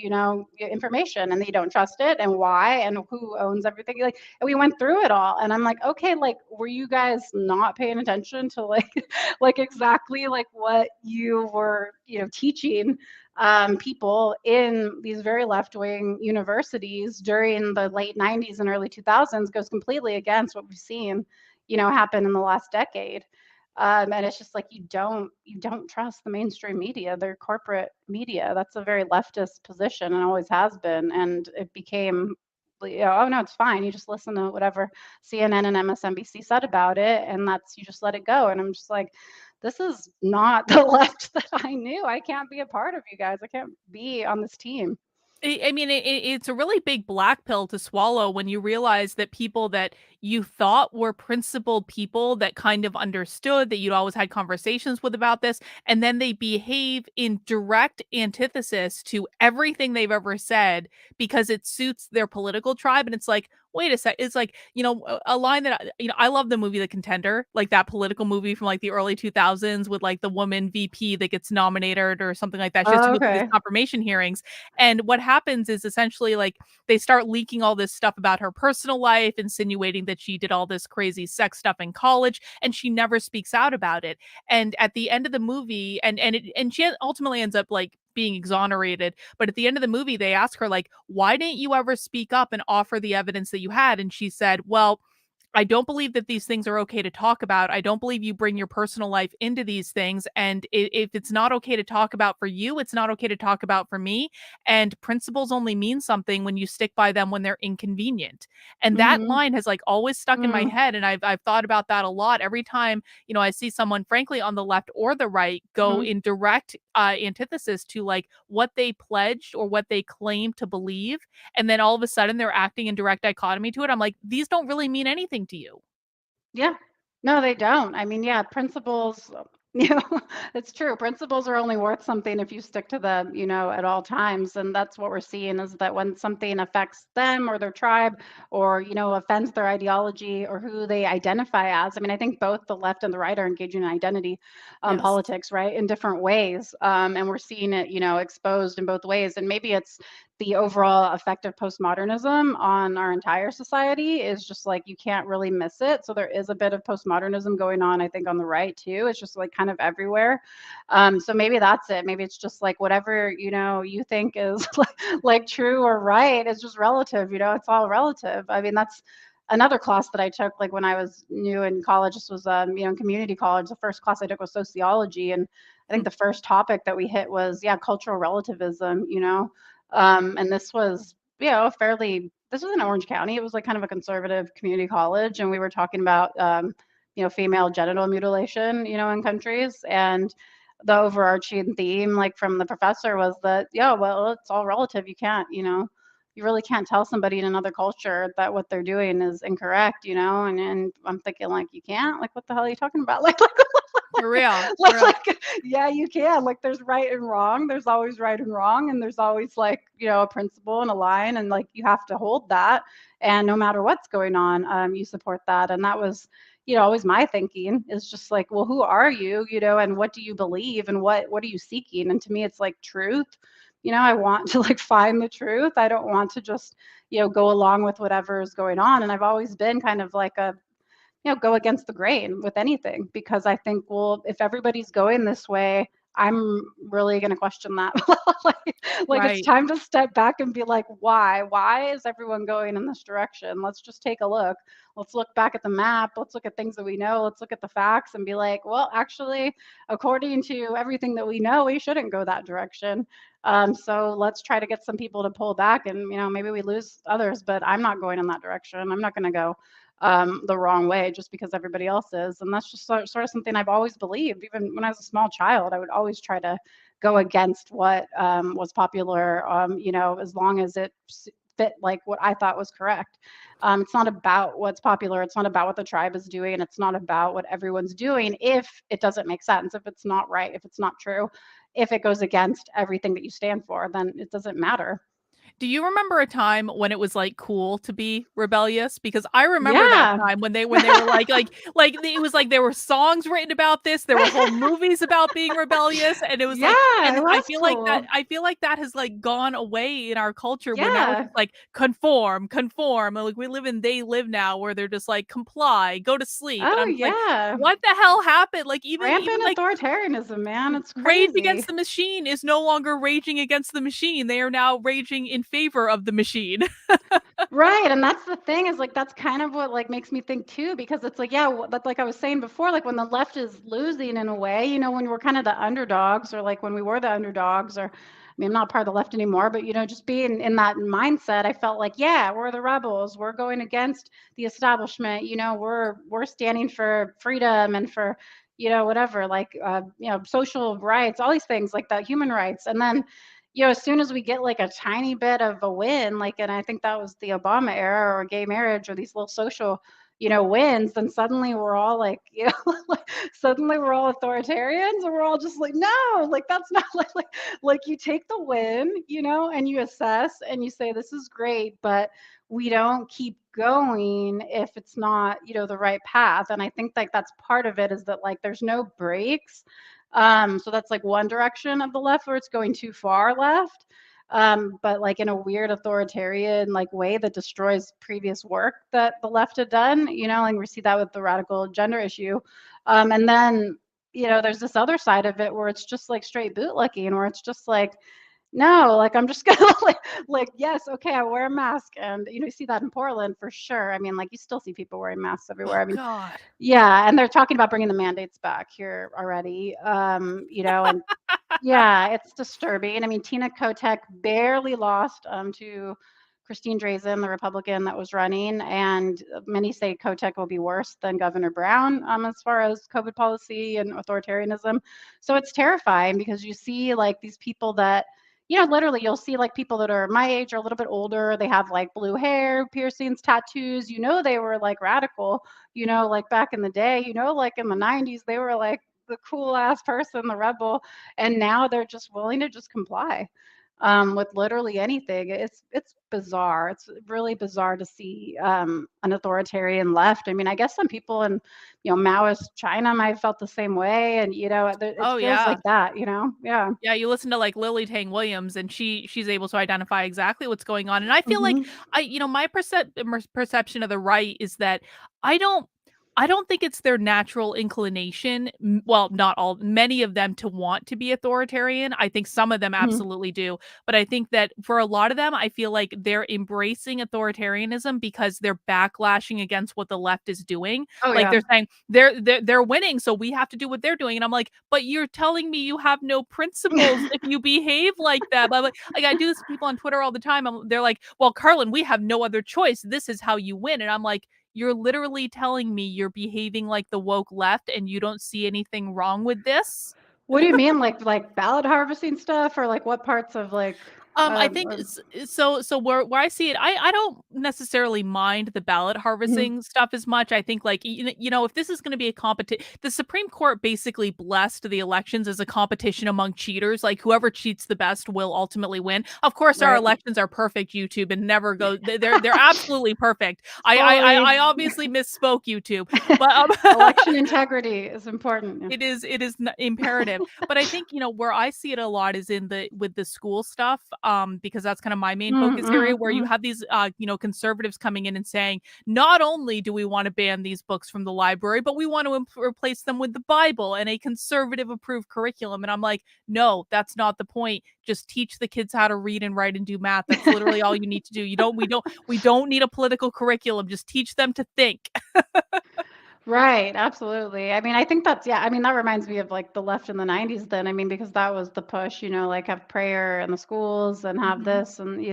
information, and they don't trust it, and why, and who owns everything. Like, and we went through it all, and I'm like, okay, like, were you guys not paying attention to like like exactly like what you were teaching people in these very left-wing universities during the late 90s and early 2000s goes completely against what we've seen happen in the last decade. And it's just like you don't trust the mainstream media. They're corporate media. That's a very leftist position and always has been. And it became, oh no, it's fine. You just listen to whatever CNN and MSNBC said about it, and you just let it go. And I'm just like, this is not the left that I knew. I can't be a part of you guys. I can't be on this team. I mean, it's a really big black pill to swallow when you realize that people that you thought were principled people that kind of understood that you'd always had conversations with about this, and then they behave in direct antithesis to everything they've ever said because it suits their political tribe. And it's like, wait a sec. It's like, a line that, I love the movie The Contender, like that political movie from like the early 2000s with like the woman VP that gets nominated or something like that. She has to Oh, go through these okay. confirmation hearings. And what happens is essentially like they start leaking all this stuff about her personal life, insinuating that she did all this crazy sex stuff in college, and she never speaks out about it. And at the end of the movie, and she ultimately ends up like being exonerated, but at the end of the movie they ask her like, why didn't you ever speak up and offer the evidence that you had? And she said, well, I don't believe that these things are okay to talk about. I don't believe you bring your personal life into these things. And if it's not okay to talk about for you, it's not okay to talk about for me. And principles only mean something when you stick by them when they're inconvenient. And that Mm-hmm. line has like always stuck in my Mm, head. And I've thought about that a lot every time, I see someone, frankly, on the left or the right go mm-hmm. in direct antithesis to like what they pledged or what they claim to believe, and then all of a sudden they're acting in direct dichotomy to it. I'm like, these don't really mean anything to you. Yeah. No, they don't. I mean, yeah, principles, you know, it's true. Principles are only worth something if you stick to them, at all times. And that's what we're seeing is that when something affects them or their tribe or, offends their ideology or who they identify as, I mean, I think both the left and the right are engaging in identity Yes. politics, right, in different ways. And we're seeing it, exposed in both ways. And maybe it's the overall effect of postmodernism on our entire society is just like you can't really miss it. So there is a bit of postmodernism going on, I think, on the right too. It's just like kind of everywhere. So maybe that's it. Maybe it's just like whatever you think is like true or right is just relative. It's all relative. I mean, that's another class that I took like when I was new in college. This was in community college. The first class I took was sociology, and I think the first topic that we hit was cultural relativism. And this was, this was in Orange County. It was like kind of a conservative community college. And we were talking about, female genital mutilation, in countries. And the overarching theme, like from the professor, was that, yeah, well, it's all relative. You can't, you really can't tell somebody in another culture that what they're doing is incorrect, and I'm thinking like, you can't, like, what the hell are you talking about? For real. For like, real. like, yeah, you can. Like, there's right and wrong. There's always right and wrong, and there's always like, a principle and a line, and like you have to hold that. And no matter what's going on, you support that. And that was, always my thinking is just like, well, who are you, and what do you believe, and what are you seeking? And to me, it's like truth. I want to like find the truth. I don't want to just, go along with whatever is going on. And I've always been kind of like a go against the grain with anything because I think, well, if everybody's going this way, I'm really going to question that. like it's Right. time to step back and be like, why? Why is everyone going in this direction? Let's just take a look. Let's look back at the map. Let's look at things that we know. Let's look at the facts and be like, well, actually, according to everything that we know, we shouldn't go that direction. So let's try to get some people to pull back and, maybe we lose others, but I'm not going in that direction. I'm not going to go the wrong way just because everybody else is. And that's just sort of something I've always believed. Even when I was a small child, I would always try to go against what was popular, as long as it fit like what I thought was correct. It's not about what's popular. It's not about what the tribe is doing. It's not about what everyone's doing if it doesn't make sense, if it's not right, if it's not true, if it goes against everything that you stand for, then it doesn't matter. Do you remember a time when it was like cool to be rebellious? Because I remember that Yeah. time when they were like it was like there were songs written about this, there were whole movies about being rebellious, and it was like, Yeah, and it was cool. I feel like that has like gone away in our culture where now it's Yeah. just like conform, conform. And like we live in they live now where they're just like comply, go to sleep. And Oh, I'm just like, yeah. what the hell happened? Like even Rampant like authoritarianism, man. It's Rage crazy. Against the Machine is no longer raging against the machine. They are now raging in favor of the machine. Right, and that's the thing is like that's kind of what like makes me think too because it's like but like I was saying before like when the left is losing in a way, when we're kind of the underdogs or like when we were the underdogs or I mean I'm not part of the left anymore, but just being in that mindset, I felt like yeah, we're the rebels. We're going against the establishment, we're standing for freedom and for whatever like social rights, all these things like that, human rights. And then as soon as we get like a tiny bit of a win, like, and I think that was the Obama era or gay marriage or these little social, wins, then suddenly we're all like, like suddenly we're all authoritarians and we're all just like, no, like that's not like you take the win, and you assess and you say, this is great, but we don't keep going if it's not, the right path. And I think like that's part of it is that like there's no breaks so that's like one direction of the left where it's going too far left. but like in a weird authoritarian like way that destroys previous work that the left had done, like we see that with the radical gender issue. And then, there's this other side of it where it's just like straight bootlicking, where it's just like, no, like I'm just gonna like yes, okay, I wear a mask, and you see that in Portland for sure. I mean, like you still see people wearing masks everywhere. Oh I mean, God. yeah, and they're talking about bringing the mandates back here already. And yeah, it's disturbing. I mean, Tina Kotek barely lost to Christine Drazan, the Republican that was running, and many say Kotek will be worse than Governor Brown as far as COVID policy and authoritarianism. So it's terrifying because you see like these people that, literally you'll see like people that are my age or a little bit older. They have like blue hair, piercings, tattoos. They were like radical, like back in the day, like in the 90s, they were like the cool ass person, the rebel, and now they're just willing to just comply with literally anything. It's bizarre. It's really bizarre to see an authoritarian left. I mean, I guess some people in Maoist China might have felt the same way, and it Oh feels yeah. like that. Yeah. Yeah, you listen to like Lily Tang Williams, and she's able to identify exactly what's going on. And I feel like Hmm. my perception of the right is that I don't I don't think it's their natural inclination. Well, not all, many of them to want to be authoritarian. I think some of them Hmm. absolutely do, but I think that for a lot of them, I feel like they're embracing authoritarianism because they're backlashing against what the left is doing. Oh Like yeah. they're saying they're winning, so we have to do what they're doing. And I'm like, but you're telling me you have no principles if you behave like that. But like I do this to people on Twitter all the time. They're like, well, Carlin, we have no other choice. This is how you win. And I'm like, you're literally telling me you're behaving like the woke left and you don't see anything wrong with this? What do you mean, like ballot harvesting stuff, or like what parts of like I think or so where I see it, I don't necessarily mind the ballot Mhm. harvesting stuff as much. I think like if this is going to be a competition, the Supreme Court basically blessed the elections as a competition among cheaters. Like whoever cheats the best will ultimately win. Of course, our Right. elections are perfect, YouTube, and never go. They're absolutely perfect. Fully. I obviously misspoke, YouTube, but Election integrity is important. Yeah. it is imperative. But I think where I see it a lot is in the with the school stuff, because that's kind of my main Mm, focus area, mhm, where you mhm. have these conservatives coming in and saying, not only do we want to ban these books from the library, but we want to replace them with the Bible and a conservative approved curriculum. And I'm like, no, that's not the point. Just teach the kids how to read and write and do math. That's literally all you need to do. We don't need a political curriculum. Just teach them to think. Right, absolutely. I mean, I think that's, yeah, I mean, that reminds me of like the left in the 90s then. I mean, because that was the push, like have prayer in the schools and have Hmm. this, and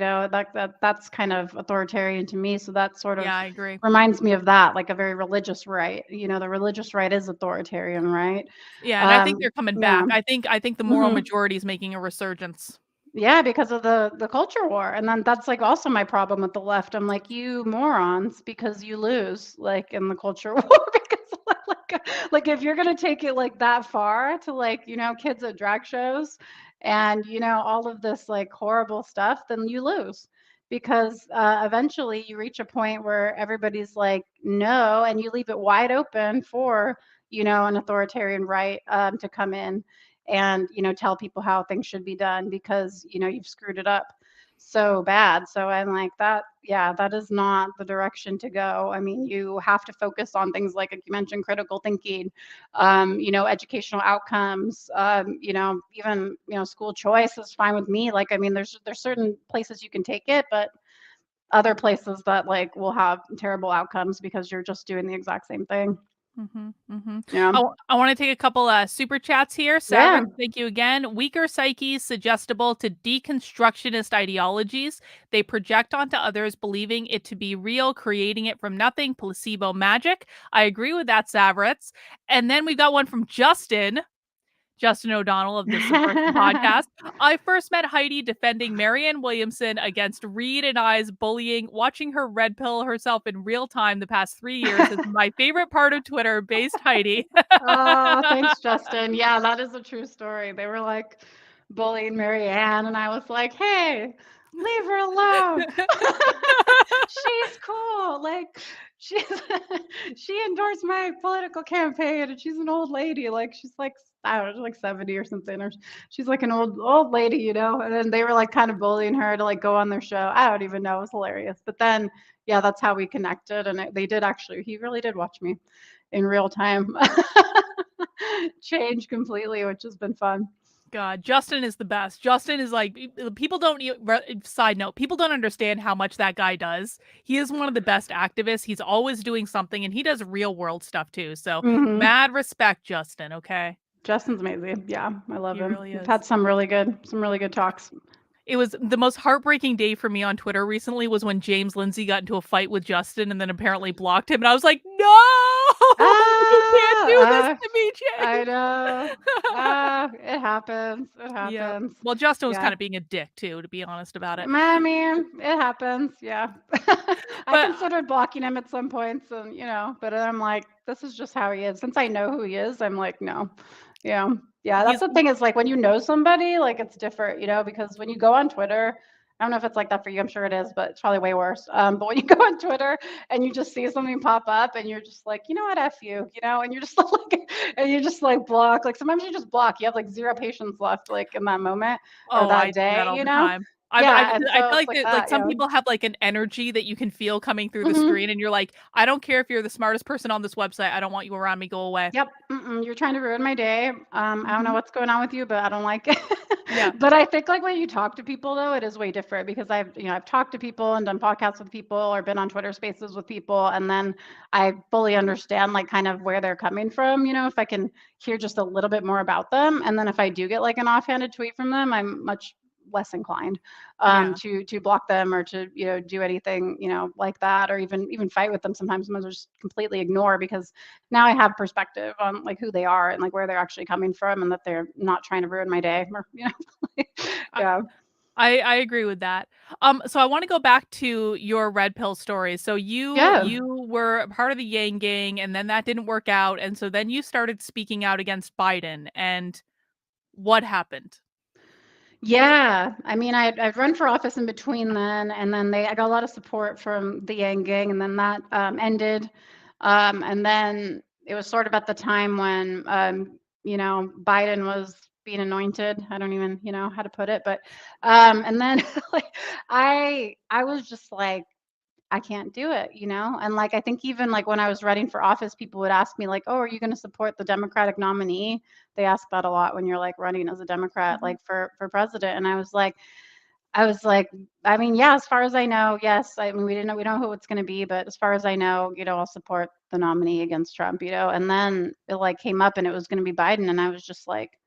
that's kind of authoritarian to me. So that sort Yeah, of I agree. reminds me of that, like a very religious right. The religious right is authoritarian, right? Yeah, and I think they're coming Yeah. back. I think the moral Hmm. majority is making a resurgence. Yeah, because of the culture war. And then that's like also my problem with the left. I'm like, you morons, because you lose like in the culture war. Because like if you're gonna take it like that far to like, kids at drag shows and all of this like horrible stuff, then you lose. Because eventually you reach a point where everybody's like, no, and you leave it wide open for, an authoritarian right to come in and tell people how things should be done because you've screwed it up so bad. So I'm like, that, yeah, that is not the direction to go. I mean, you have to focus on things like you mentioned, critical thinking, educational outcomes, even school choice is fine with me. Like, I mean, there's certain places you can take it, but other places that like will have terrible outcomes because you're just doing the exact same thing. Mhm, mhm. Yeah. I wanna take a couple, super chats here. Yeah. Savrit, thank you again. Weaker psyches suggestible to deconstructionist ideologies. They project onto others, believing it to be real, creating it from nothing, placebo magic. I agree with that, Savrits. And then we've got one from Justin O'Donnell of the Subversive Podcast. I first met Heidi defending Marianne Williamson against Reed and I's bullying. Watching her red pill herself in real time the past 3 years is my favorite part of Twitter, based Heidi. Oh, thanks, Justin. Yeah, that is a true story. They were like bullying Marianne, and I was like, hey, leave her alone. She's cool. Like, she's she endorsed my political campaign, and she's an old lady, like she's like I don't know, like 70 or something, or she's like an old lady, you know. And then they were like kind of bullying her to like go on their show. I don't even know, it was hilarious. But then yeah, that's how we connected, and they did actually. He really did watch me in real time change completely, which has been fun. God, Justin is the best. Justin is like people don't. Side note: people don't understand how much that guy does. He is one of the best activists. He's always doing something, and he does real world stuff too. So Hmm. mad respect, Justin. Okay, Justin's amazing. Yeah, I love he him. really We've is. had some really good talks. It was the most heartbreaking day for me on Twitter recently was when James Lindsay got into a fight with Justin and then apparently blocked him, and I was like, no, you can't do this Ah, to me, I James. know. It happens. It Yeah. happens. Well, Justin was Yeah. kind of being a dick too, to be honest about it. I mean, it happens. Yeah. I But considered blocking him at some points, and but I'm like, this is just how he is. Since I know who he is, I'm like, no. Yeah. Yeah. That's he's the thing is like when you know somebody, like it's different, because when you go on Twitter, I don't know if it's like that for you. I'm sure it is, but it's probably way worse. But when you go on Twitter and you just see something pop up and you're just like, you know what, F you, and you're just like, and you just like block. Like sometimes you just block. You have like zero patience left, like in that moment or oh, I that do that all day. the time. Yeah, and I so feel it's like like that, like that, some people have like an energy that you can feel coming through the Mhm. screen, and you're like, I don't care if you're the smartest person on this website. I don't want you around me. Go away. Yep, you're trying to ruin my day. I don't know Hmm. what's going on with you, but I don't like it. Yeah. But I think like when you talk to people though, it is way different because I've talked to people and done podcasts with people or been on Twitter Spaces with people, and then I fully understand like kind of where they're coming from. If I can hear just a little bit more about them, and then if I do get like an offhanded tweet from them, I'm much less inclined Yeah. to block them or to do anything like that, or even fight with them. Sometimes I just completely ignore because now I have perspective on like who they are and like where they're actually coming from and that they're not trying to ruin my day or I, yeah. I agree with that. So I want to go back to your red pill story. So you Yeah. you were part of the Yang gang, and then that didn't work out, and so then you started speaking out against Biden. And what happened? Yeah, I mean, I'd run for office in between then, and then I got a lot of support from the Yang Gang, and then that ended, and then it was sort of at the time when Biden was being anointed. I don't even how to put it, but and then like I was just like I can't do it, And like I think even like when I was running for office, people would ask me like, "Oh, are you going to support the Democratic nominee?" They ask that a lot when you're like running as a Democrat, Mhm. like for president. And I was like, I mean, yeah, as far as I know, yes. I mean, we don't know who it's going to be, but as far as I know, I'll support the nominee against Trump. And then it like came up and it was going to be Biden, and I was just like,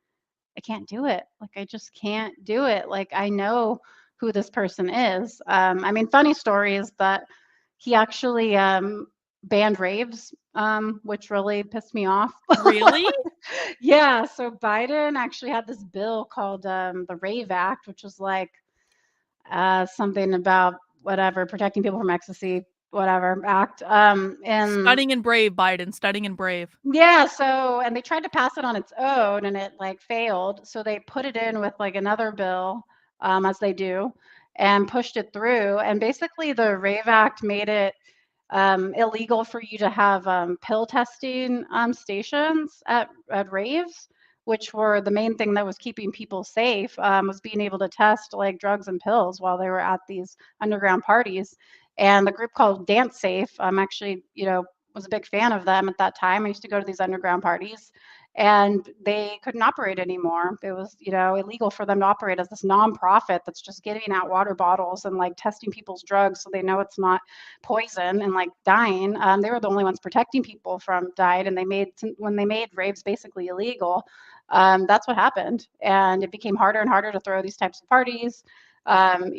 I can't do it. Like, I just can't do it. Like, I know who this person is. I mean, funny story is that he actually banned raves, which really pissed me off. Really? Yeah. So Biden actually had this bill called the Rave Act, which was like something about whatever protecting people from ecstasy, whatever act. And Stunning and brave, Biden. Stunning and brave. yeah, so and they tried to pass it on its own and it like failed. So they put it in with like another bill, as they do, and pushed it through. And basically the Rave Act made it illegal for you to have pill testing stations at raves, which were the main thing that was keeping people safe, was being able to test like drugs and pills while they were at these underground parties. And the group called Dance Safe, actually, was a big fan of them at that time. I used to go to these underground parties and they couldn't operate anymore. It was, illegal for them to operate as this nonprofit that's just giving out water bottles and like testing people's drugs so they know it's not poison and like dying. They were the only ones protecting people from dying, and when they made raves basically illegal, that's what happened, and it became harder and harder to throw these types of parties. And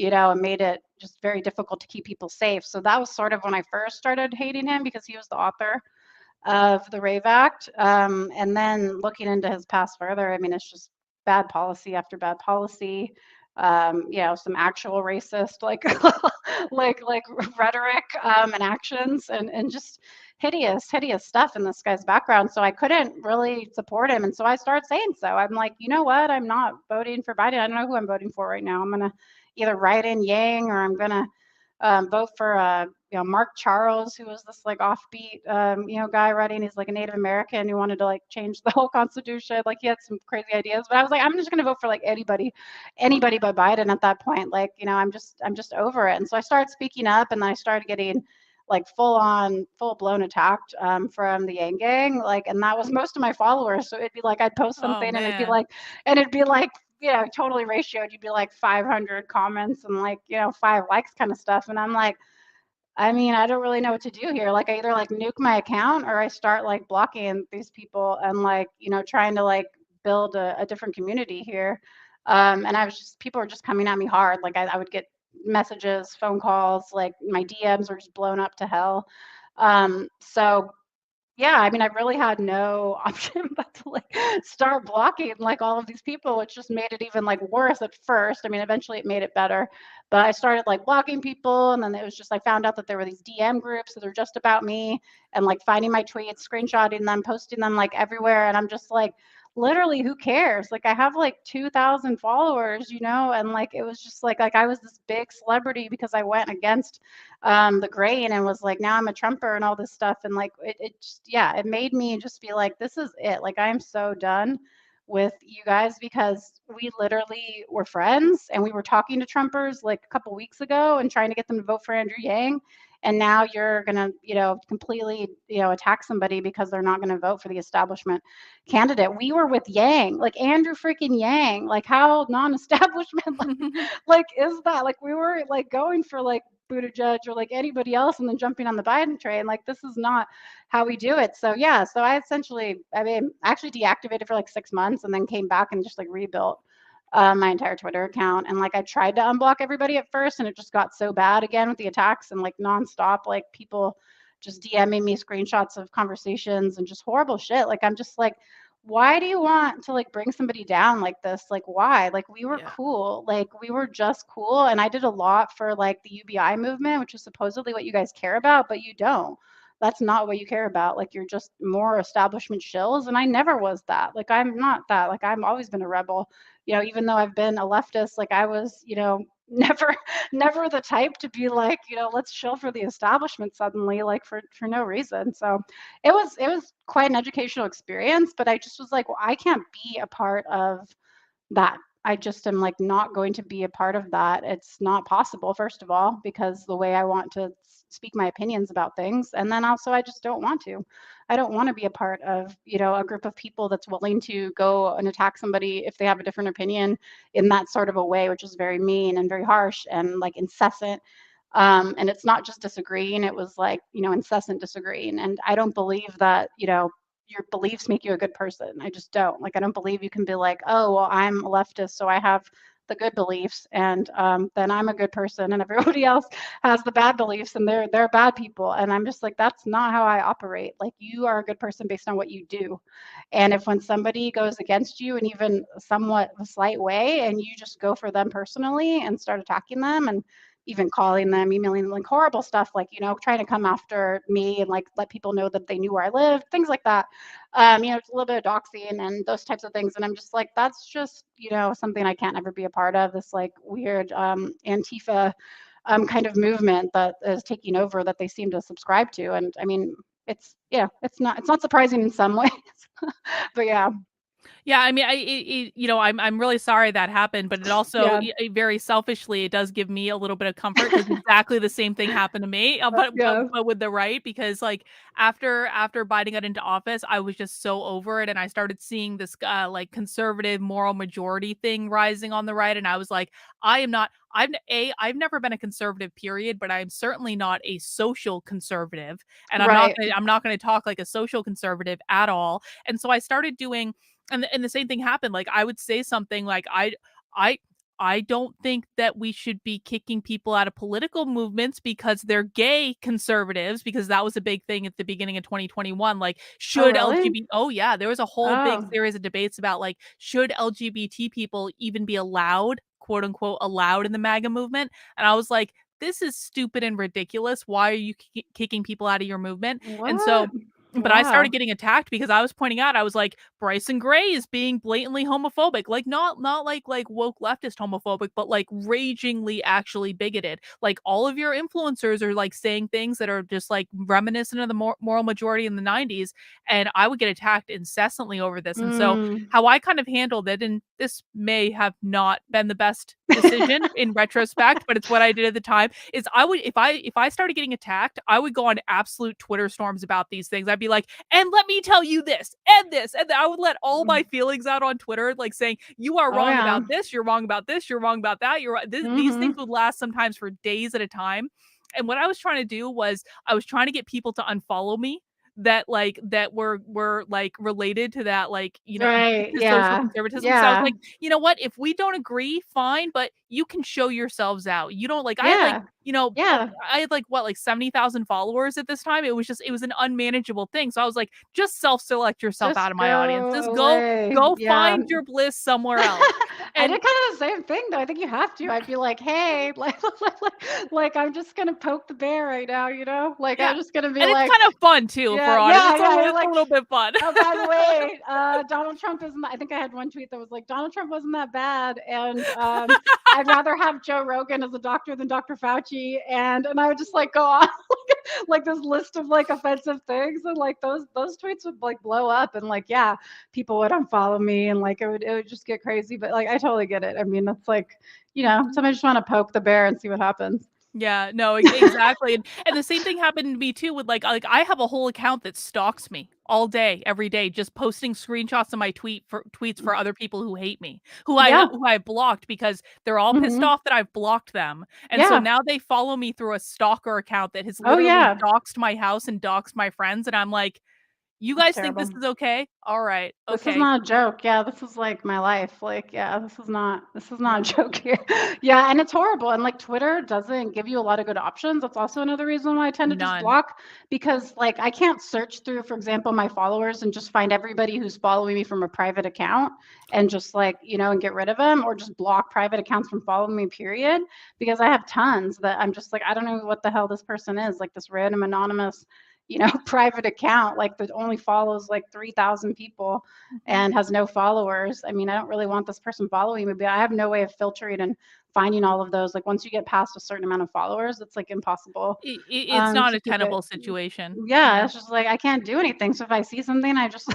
made it just very difficult to keep people safe. So that was sort of when I first started hating him because he was the author of the Rave Act. And then looking into his past further, I mean, it's just bad policy after bad policy. Some actual racist like rhetoric and actions and just hideous stuff in this guy's background. So I couldn't really support him, and so I started saying so. I'm like, you know what? I'm not voting for Biden. I don't know who I'm voting for right now. I'm gonna either write in Yang or I'm gonna vote for Mark Charles, who was this like offbeat guy writing. He's like a Native American who wanted to like change the whole Constitution. Like he had some crazy ideas, but I was like, I'm just gonna vote for like anybody but Biden at that point. Like I'm just over it. And so I started speaking up, and then I started getting like full blown attacked from the Yang Gang. Like, and that was most of my followers. So it'd be like I'd post Oh something, and man. it'd be like totally ratioed. You'd be like 500 comments and like 5 likes kind of stuff. And I'm like, I mean, I don't really know what to do here. Like, I either like nuke my account, or I start like blocking these people and like, trying to like build a different community here. And people were just coming at me hard. Like, I would get messages, phone calls, like my DMs were just blown up to hell. So yeah, I mean, I really had no option but to like start blocking like all of these people, which just made it even like worse at first. I mean, eventually it made it better, but I started like blocking people, and then it was just I found out that there were these DM groups that are just about me, and like finding my tweets, screenshotting them, posting them like everywhere, and I'm just like, literally, who cares? Like I have like 2,000 followers, and like it was just like I was this big celebrity because I went against the grain and was like, now I'm a Trumper and all this stuff. And like, it just, yeah, it made me just be like, this is it. Like, I am so done with you guys, because we literally were friends and we were talking to Trumpers like a couple weeks ago and trying to get them to vote for Andrew Yang. And now you're going to, completely, attack somebody because they're not going to vote for the establishment candidate. We were with Yang, like Andrew freaking Yang. Like, how non-establishment like is that? Like, we were like going for like Buttigieg or like anybody else, and then jumping on the Biden train. Like, this is not how we do it. So yeah, so I mean, actually deactivated for like 6 months, and then came back and just like rebuilt my entire Twitter account. And like I tried to unblock everybody at first, and it just got so bad again with the attacks and like nonstop, like people just DMing me screenshots of conversations and just horrible shit. Like I'm just like, why do you want to like bring somebody down like this? Like, why? Like, we were Yeah. cool. Like, we were just cool. And I did a lot for like the UBI movement, which is supposedly what you guys care about, but you don't. That's not what you care about. Like, you're just more establishment shills. And I never was that. Like, I'm not that. Like, I've always been a rebel. Even though I've been a leftist, like I was, never never the type to be like, let's chill for the establishment suddenly, like for no reason. So it was quite an educational experience, but I just was like, well, I can't be a part of that. I just am like not going to be a part of that. It's not possible, first of all, because the way I want to speak my opinions about things. And then also, I just don't want to. I don't want to be a part of, a group of people that's willing to go and attack somebody if they have a different opinion in that sort of a way, which is very mean and very harsh and like incessant. And it's not just disagreeing, it was like, incessant disagreeing. And I don't believe that, your beliefs make you a good person. I just don't. Like, I don't believe you can be like, oh, well, I'm a leftist, so I have the good beliefs, and then I'm a good person, and everybody else has the bad beliefs, and they're bad people. And I'm just like, that's not how I operate. Like, you are a good person based on what you do. And if when somebody goes against you in even somewhat a slight way, and you just go for them personally and start attacking them, and even calling them, emailing them, like horrible stuff, like, trying to come after me and like let people know that they knew where I lived, things like that. It's a little bit of doxing and those types of things. And I'm just like, that's just, something I can't ever be a part of, this like weird Antifa kind of movement that is taking over, that they seem to subscribe to. And I mean, it's not surprising in some ways, but yeah. Yeah, I mean, I'm really sorry that happened, but it also Yeah. very selfishly, it does give me a little bit of comfort because exactly the same thing happened to me, Yeah. but with the right, because like after Biden got into office, I was just so over it, and I started seeing this like conservative moral majority thing rising on the right, and I was like, I am not. I've never been a conservative, period, but I'm certainly not a social conservative, and Right. I'm not gonna talk like a social conservative at all. And so I started doing and the same thing happened. Like I would say something like I I don't think that we should be kicking people out of political movements because they're gay conservatives, because that was a big thing at the beginning of 2021. Like, Oh, should really? LGBT Oh yeah, there was a whole big Oh, series of debates about like, should LGBT people even be allowed, quote unquote, allowed in the MAGA movement? And I was like, this is stupid and ridiculous. Why are you kicking people out of your movement? And so what? but I started Wow. getting attacked because I was pointing out, I was like, Bryson Gray is being blatantly homophobic, like not like woke leftist homophobic, but like ragingly actually bigoted. Like all of your influencers are like saying things that are just like reminiscent of the moral majority in the 90s, and I would get attacked incessantly over this. And so Mm. how I kind of handled it, and this may have not been the best decision in retrospect, but it's what I did at the time, is I would, if I started getting attacked, I would go on absolute Twitter storms about these things. I'd be like, and let me tell you this, and I would let all my feelings out on Twitter, like saying, you are Oh wrong yeah. about this, you're wrong about this, you're wrong about that, you're right. These things Mm-hmm. would last sometimes for days at a time. And what I was trying to do was I was trying to get people to unfollow me that were like related to that, like, Right. to social Yeah. conservatism. So I was Yeah. like, you know what, if we don't agree, fine, but you can show yourselves out. You don't, like, I had like, Yeah. Yeah. I had like what, like 70,000 followers at this time. It was an unmanageable thing. So I was like, just self-select yourself out Just of my audience. go Just away. go Yeah. find your bliss somewhere else. I And did kind of the same thing though. I think you have to. I'd be like, hey, like I'm just gonna poke the bear right now, you know? Like yeah. I'm just gonna be And it's like, kind of fun too, yeah, for honest. yeah, yeah. You're It's a like, little bit fun. oh, by the way, Donald Trump isn't. I think I had one tweet that was like, Donald Trump wasn't that bad, and I'd rather have Joe Rogan as a doctor than Dr. Fauci, and I would just like go on like this list of like offensive things, and like those tweets would like blow up, and like yeah, people would unfollow me, and like it would just get crazy. But like I totally get it. I mean, that's like sometimes just want to poke the bear and see what happens. Yeah, no, exactly. And the same thing happened to me too with like I have a whole account that stalks me all day, every day, just posting screenshots of my tweets for other people who hate me, Yeah. who I blocked because they're all pissed Hmm. off that I've blocked them. And so Yeah. now they follow me through a stalker account that has Oh literally yeah. doxed my house and doxed my friends. And I'm like, you That's guys think this terrible. is okay? All right, This is okay. not a joke. Yeah, this is like my life. Like, yeah, this is not a joke here. Yeah, and it's horrible. And like Twitter doesn't give you a lot of good options. That's also another reason why I tend to just None. block, because like I can't search through, for example, my followers and just find everybody who's following me from a private account and just like, and get rid of them, or just block private accounts from following me, period. Because I have tons that I'm just like, I don't know what the hell this person is, like this random anonymous private account like that only follows like 3,000 people Mhm. and has no followers. I mean, I don't really want this person following me, but I have no way of filtering and finding all of those. Like once you get past a certain amount of followers, it's like impossible It's not to a keep it. tenable situation. Yeah, Yeah. it's just like I can't do anything. So if I see something, I just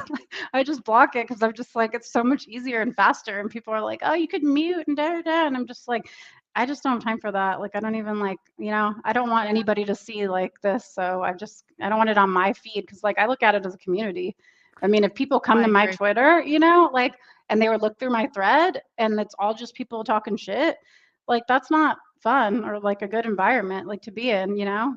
I just block it because I'm just like it's so much easier and faster. And people are like, oh, you could mute and da da da, and I'm just like, I just don't have time for that. Like I don't even like, I don't want Yeah, anybody to see like this. So I don't want it on my feed because like I look at it as a community. I mean, if people come I to my agree. Twitter, like, and they would look through my thread and it's all just people talking shit, like that's not fun or like a good environment like to be in,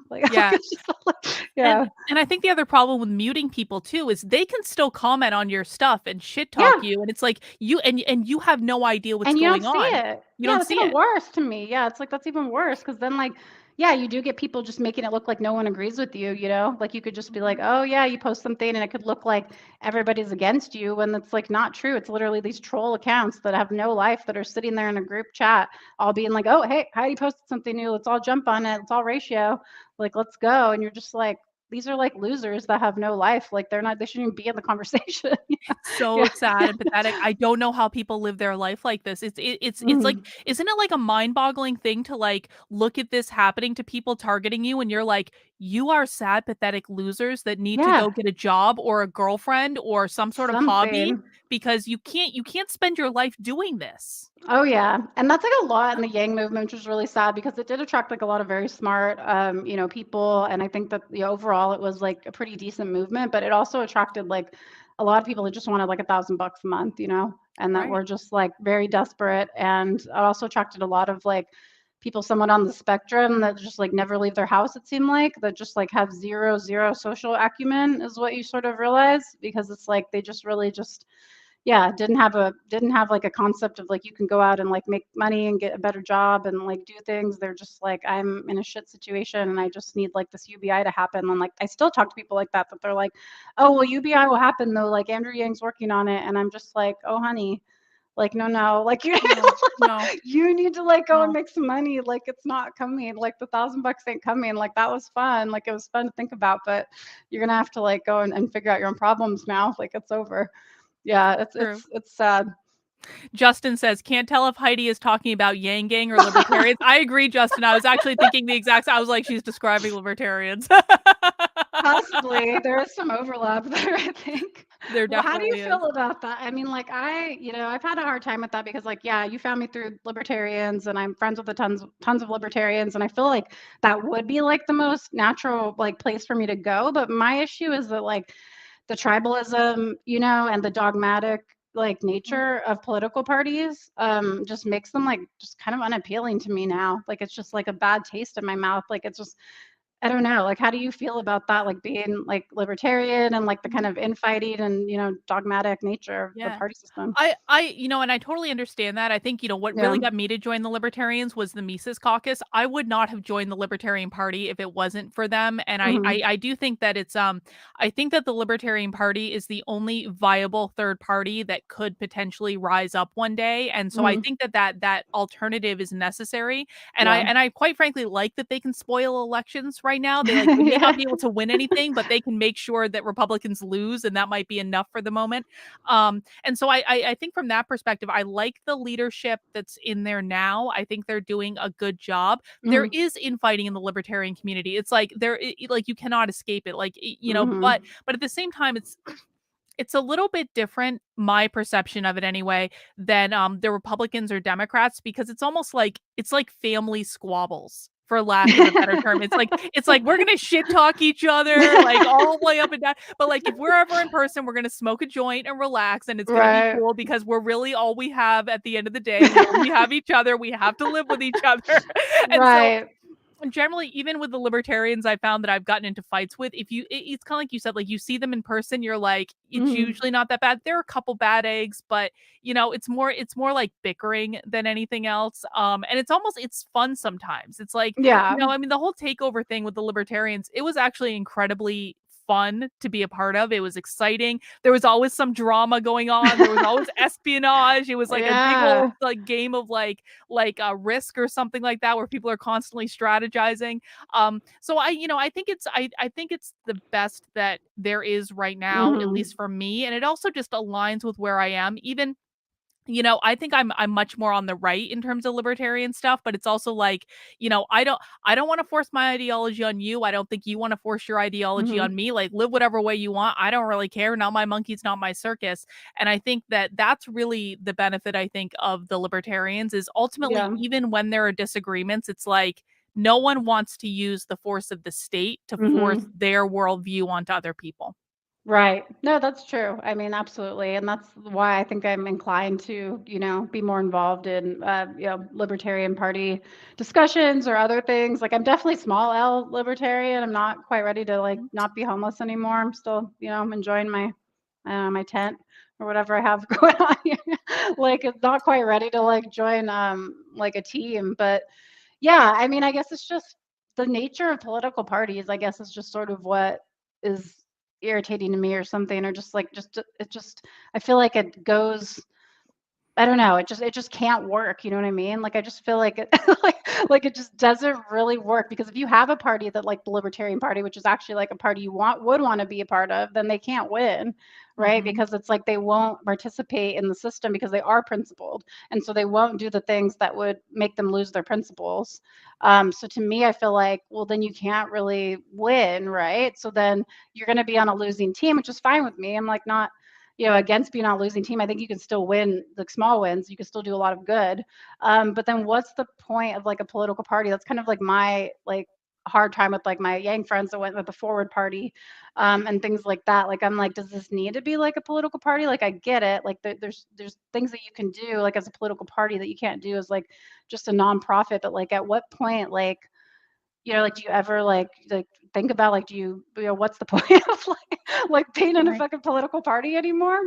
like, Yeah. it's just like, yeah, And I think the other problem with muting people too is they can still comment on your stuff and shit talk yeah. you, and it's like and you have no idea what's And you don't going see on. it. You Yeah, don't that's see even it. worse to me. Yeah, it's like that's even worse because then like, yeah, you do get people just making it look like no one agrees with you, Like you could just be like, Mhm. "Oh yeah, you post something and it could look like everybody's against you," when it's like not true. It's literally these troll accounts that have no life that are sitting there in a group chat all being like, "Oh, hey, Heidi posted something new. Let's all jump on it. It's all ratio. Like, let's go." And you're just like, these are like losers that have no life. Like they shouldn't even be in the conversation. So Yeah. sad and pathetic. I don't know how people live their life like this. It's like, Mhm. isn't it like a mind-boggling thing to like look at this happening to people targeting you and you're like, you are sad, pathetic losers that need to Yeah, go get a job or a girlfriend or some sort of hobby something. because you can't spend your life doing this. Oh yeah, and that's like a lot in the Yang movement, which was really sad because it did attract like a lot of very smart, people, and I think that overall it was like a pretty decent movement. But it also attracted like a lot of people that just wanted like $1,000 a month, and that Right. were just like very desperate. And it also attracted a lot of like people somewhat on the spectrum that just like never leave their house. It seemed like that just like have zero social acumen is what you sort of realize because it's like they just really just yeah, didn't have like a concept of like you can go out and like make money and get a better job and like do things. They're just like I'm in a shit situation and I just need like this UBI to happen. And like I still talk to people like that they're like, oh well, UBI will happen though. Like Andrew Yang's working on it, and I'm just like, oh honey, Like, no, like No, no, you need to like go and no. make some money. Like it's not coming. Like the $1,000 ain't coming. Like that was fun. Like it was fun to think about, but you're gonna have to like go and figure out your own problems now. Like it's over. Yeah, True. it's sad. Justin says, can't tell if Heidi is talking about Yang Gang or libertarians. I agree, Justin. I was actually thinking the exact, I was like, she's describing libertarians. Possibly. There is some overlap there, I think. There Well, how do you definitely is. feel about that? I mean, like I've had a hard time with that because like, yeah, you found me through libertarians and I'm friends with the tons of libertarians and I feel like that would be like the most natural like place for me to go, but my issue is that like the tribalism, and the dogmatic like Mm. nature of political parties just makes them like just kind of unappealing to me now. Like it's just like a bad taste in my mouth. Like it's just I don't know. Like, how do you feel about that? Like being like libertarian and like the kind Mhm. of infighting and dogmatic nature of the Yeah. party system. And I totally understand that. I think, what Yeah. really got me to join the Libertarians was the Mises Caucus. I would not have joined the Libertarian Party if it wasn't for them. And Hmm. I do think that I think that the Libertarian Party is the only viable third party that could potentially rise up one day. And so I Hmm. think that alternative is necessary. And Yeah. I quite frankly like that they can spoil elections right now. They may not Yeah. be able to win anything, but they can make sure that Republicans lose, and that might be enough for the moment. And so I think from that perspective, I like the leadership that's in there now. I think they're doing a good job. There Hmm. is infighting in the libertarian community. It's like like you cannot escape it. Like Hmm. but at the same time, it's a little bit different, my perception of it anyway, than the Republicans or Democrats, because it's like family squabbles, for lack of a better term. It's like we're gonna shit talk each other like all the way up and down. But like if we're ever in person, we're gonna smoke a joint and relax, and it's gonna be Right. cool because we're really all we have at the end of the day. We only have each other. We have to live with each other. And so Right. generally, even with the libertarians I found that I've gotten into fights with, if it's kind of like you said, like you see them in person, you're like, it's Hmm. usually not that bad. There are a couple bad eggs, but it's more like bickering than anything else. And it's fun sometimes. It's like, Yeah. I mean, the whole takeover thing with the libertarians, it was actually incredibly fun to be a part of. It was exciting. There was always some drama going on. There was always espionage. It was like a big Yeah. old like game of like a Risk or something like that, where people are constantly strategizing. So I think I think it's the best that there is right now, at Hmm. least for me, and it also just aligns with where I am. Even I think I'm much more on the right in terms of libertarian stuff, but it's also like, I don't want to force my ideology on you. I don't think you want to force your ideology Hmm. on me. Like live whatever way you want. I don't really care. Not my monkeys, not my circus. And I think that that's really the benefit, I think, of the libertarians is ultimately, Yeah. even when there are disagreements, it's like no one wants to use the force of the state to force Hmm. their worldview onto other people. Right. No, that's true. I mean, absolutely. And that's why I think I'm inclined to, be more involved in, Libertarian Party discussions or other things. Like, I'm definitely small L libertarian. I'm not quite ready to, like, Mhm. not be homeless anymore. I'm still, I'm enjoying my tent or whatever I have going on here. Like, it's not quite ready to, like, join, like, a team. But yeah, I mean, I guess it's just the nature of political parties, I guess, is just sort of what is irritating to me or something, or just like it just I feel like it goes I don't know, it just can't work, you know what I mean? Like I just feel like it like it just doesn't really work because if you have a party that like the Libertarian Party, which is actually like a party you would want to be a part of, then they can't win, right? Mhm. Because it's like they won't participate in the system because they are principled. And so they won't do the things that would make them lose their principles. So to me, I feel like, well, then you can't really win, right? So then you're going to be on a losing team, which is fine with me. I'm like not against being on a losing team. I think you can still win the small wins. You can still do a lot of good. But then what's the point of like a political party? That's kind of like my like hard time with like my Yang friends that went with the Forward Party and things like that. Like I'm like, does this need to be like a political party? Like I get it. Like there's things that you can do like as a political party that you can't do as like just a nonprofit. But like at what point like like, do you ever like think about like, what's the point of like being in a Right. fucking political party anymore?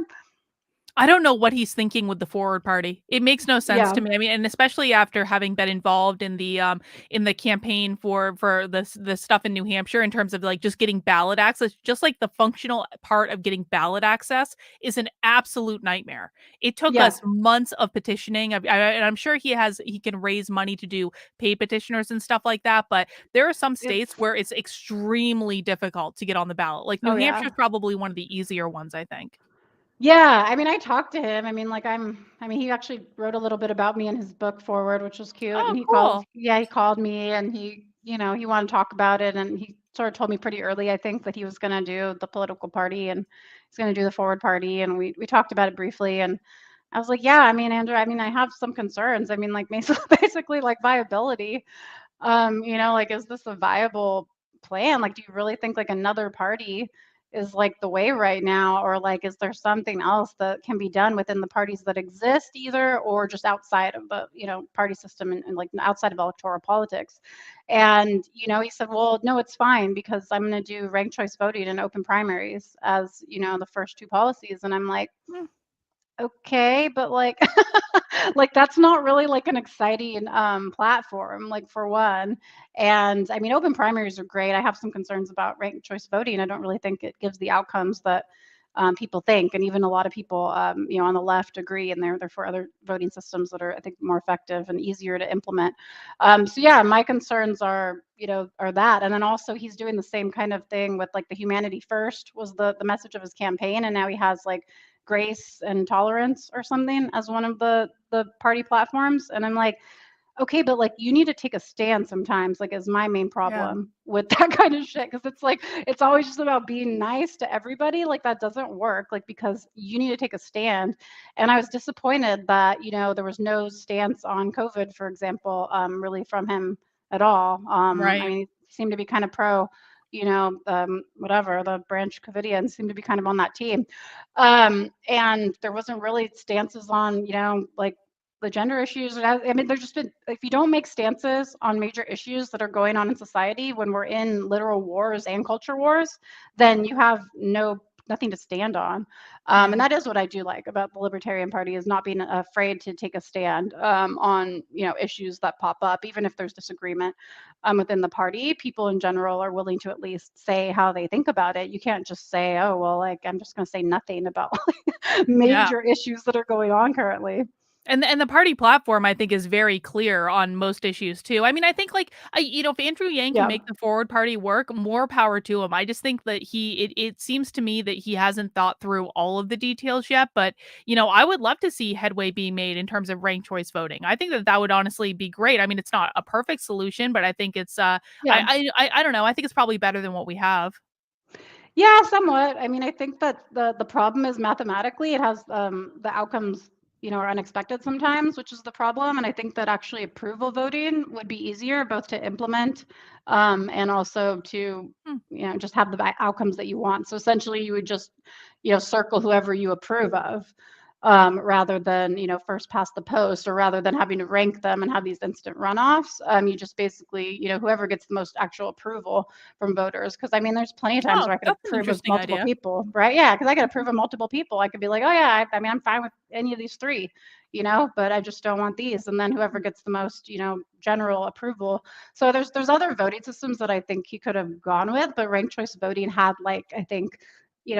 I don't know what he's thinking with the Forward Party. It makes no sense Yeah. to me. I mean, and especially after having been involved in the campaign for this stuff in New Hampshire in terms of like just getting ballot access, just like the functional part of getting ballot access is an absolute nightmare. It took Yeah. us months of petitioning. And I'm sure he can raise money to do paid petitioners and stuff like that, but there are some states It's where it's extremely difficult to get on the ballot. Like New oh Hampshire yeah. is probably one of the easier ones, I think. Yeah, I mean, I talked to him. I mean, like I mean, he actually wrote a little bit about me in his book Forward, which was cute. Oh, And he called, cool. yeah, he called me and he wanted to talk about it. And he sort of told me pretty early, I think, that he was going to do the political party and he's going to do the Forward Party. And we talked about it briefly. And I was like, yeah, I mean, Andrew, I mean, I have some concerns. I mean, like basically like viability. Like, is this a viable plan? Like, do you really think like another party is like the way right now? Or like, is there something else that can be done within the parties that exist either, or just outside of the, party system and like outside of electoral politics? And, he said, well, no, it's fine because I'm going to do ranked choice voting and open primaries as, the first two policies. And I'm like, Mm, okay, but like like that's not really like an exciting platform, like for one. And I mean, open primaries are great. I have some concerns about ranked choice voting. I don't really think it gives the outcomes that people think, and even a lot of people, on the left agree, and they're for other voting systems that are, I think, more effective and easier to implement. So yeah, my concerns are, are that, and then also he's doing the same kind of thing with like the humanity first was the message of his campaign, and now he has like grace and tolerance or something as one of the party platforms. And I'm like, okay, but like you need to take a stand sometimes, like is my main yeah. problem with that kind of shit. Cause it's like it's always just about being nice to everybody. Like that doesn't work, like because you need to take a stand. And I was disappointed that, there was no stance on COVID, for example, really from him at all. I Right. mean, he seemed to be kind of pro, whatever, the branch Covidians seemed to be kind of on that team. And there wasn't really stances on, like the gender issues. I mean, there's just been, if you don't make stances on major issues that are going on in society when we're in literal wars and culture wars, then you have nothing to stand on. And Yeah. that is what I do like about the Libertarian Party is not being afraid to take a stand on issues that pop up, even if there's disagreement within the party. People in general are willing to at least say how they think about it. You can't just say, oh well, like I'm just going to say nothing about Yeah. major issues that are going on currently. And the party platform, I think, is very clear on most issues too. I mean, I think like if Andrew Yang can Yeah. make the Forward Party work, more power to him. I just think that it seems to me that he hasn't thought through all of the details yet. But I would love to see headway being made in terms of ranked choice voting. I think that would honestly be great. I mean, it's not a perfect solution, but I think it's Yeah. I don't know. I think it's probably better than what we have. Yeah, somewhat. I mean, I think that the problem is mathematically it has the outcomes, are unexpected sometimes, which is the problem. And I think that actually approval voting would be easier both to implement and also to, Hmm. just have the outcomes that you want. So essentially you would just, circle whoever you approve of. Rather than first past the post, or rather than having to rank them and have these instant runoffs, you just basically whoever gets the most actual approval from voters. Because I mean, there's plenty of times Oh, where I could that's an approve of interesting multiple idea. people, right? Yeah, because I could approve of multiple people. I could be like, oh yeah, I mean, I'm fine with any of these three, but I just don't want these. And then whoever gets the most, general approval. So there's other voting systems that I think he could have gone with, but ranked choice voting had like I think,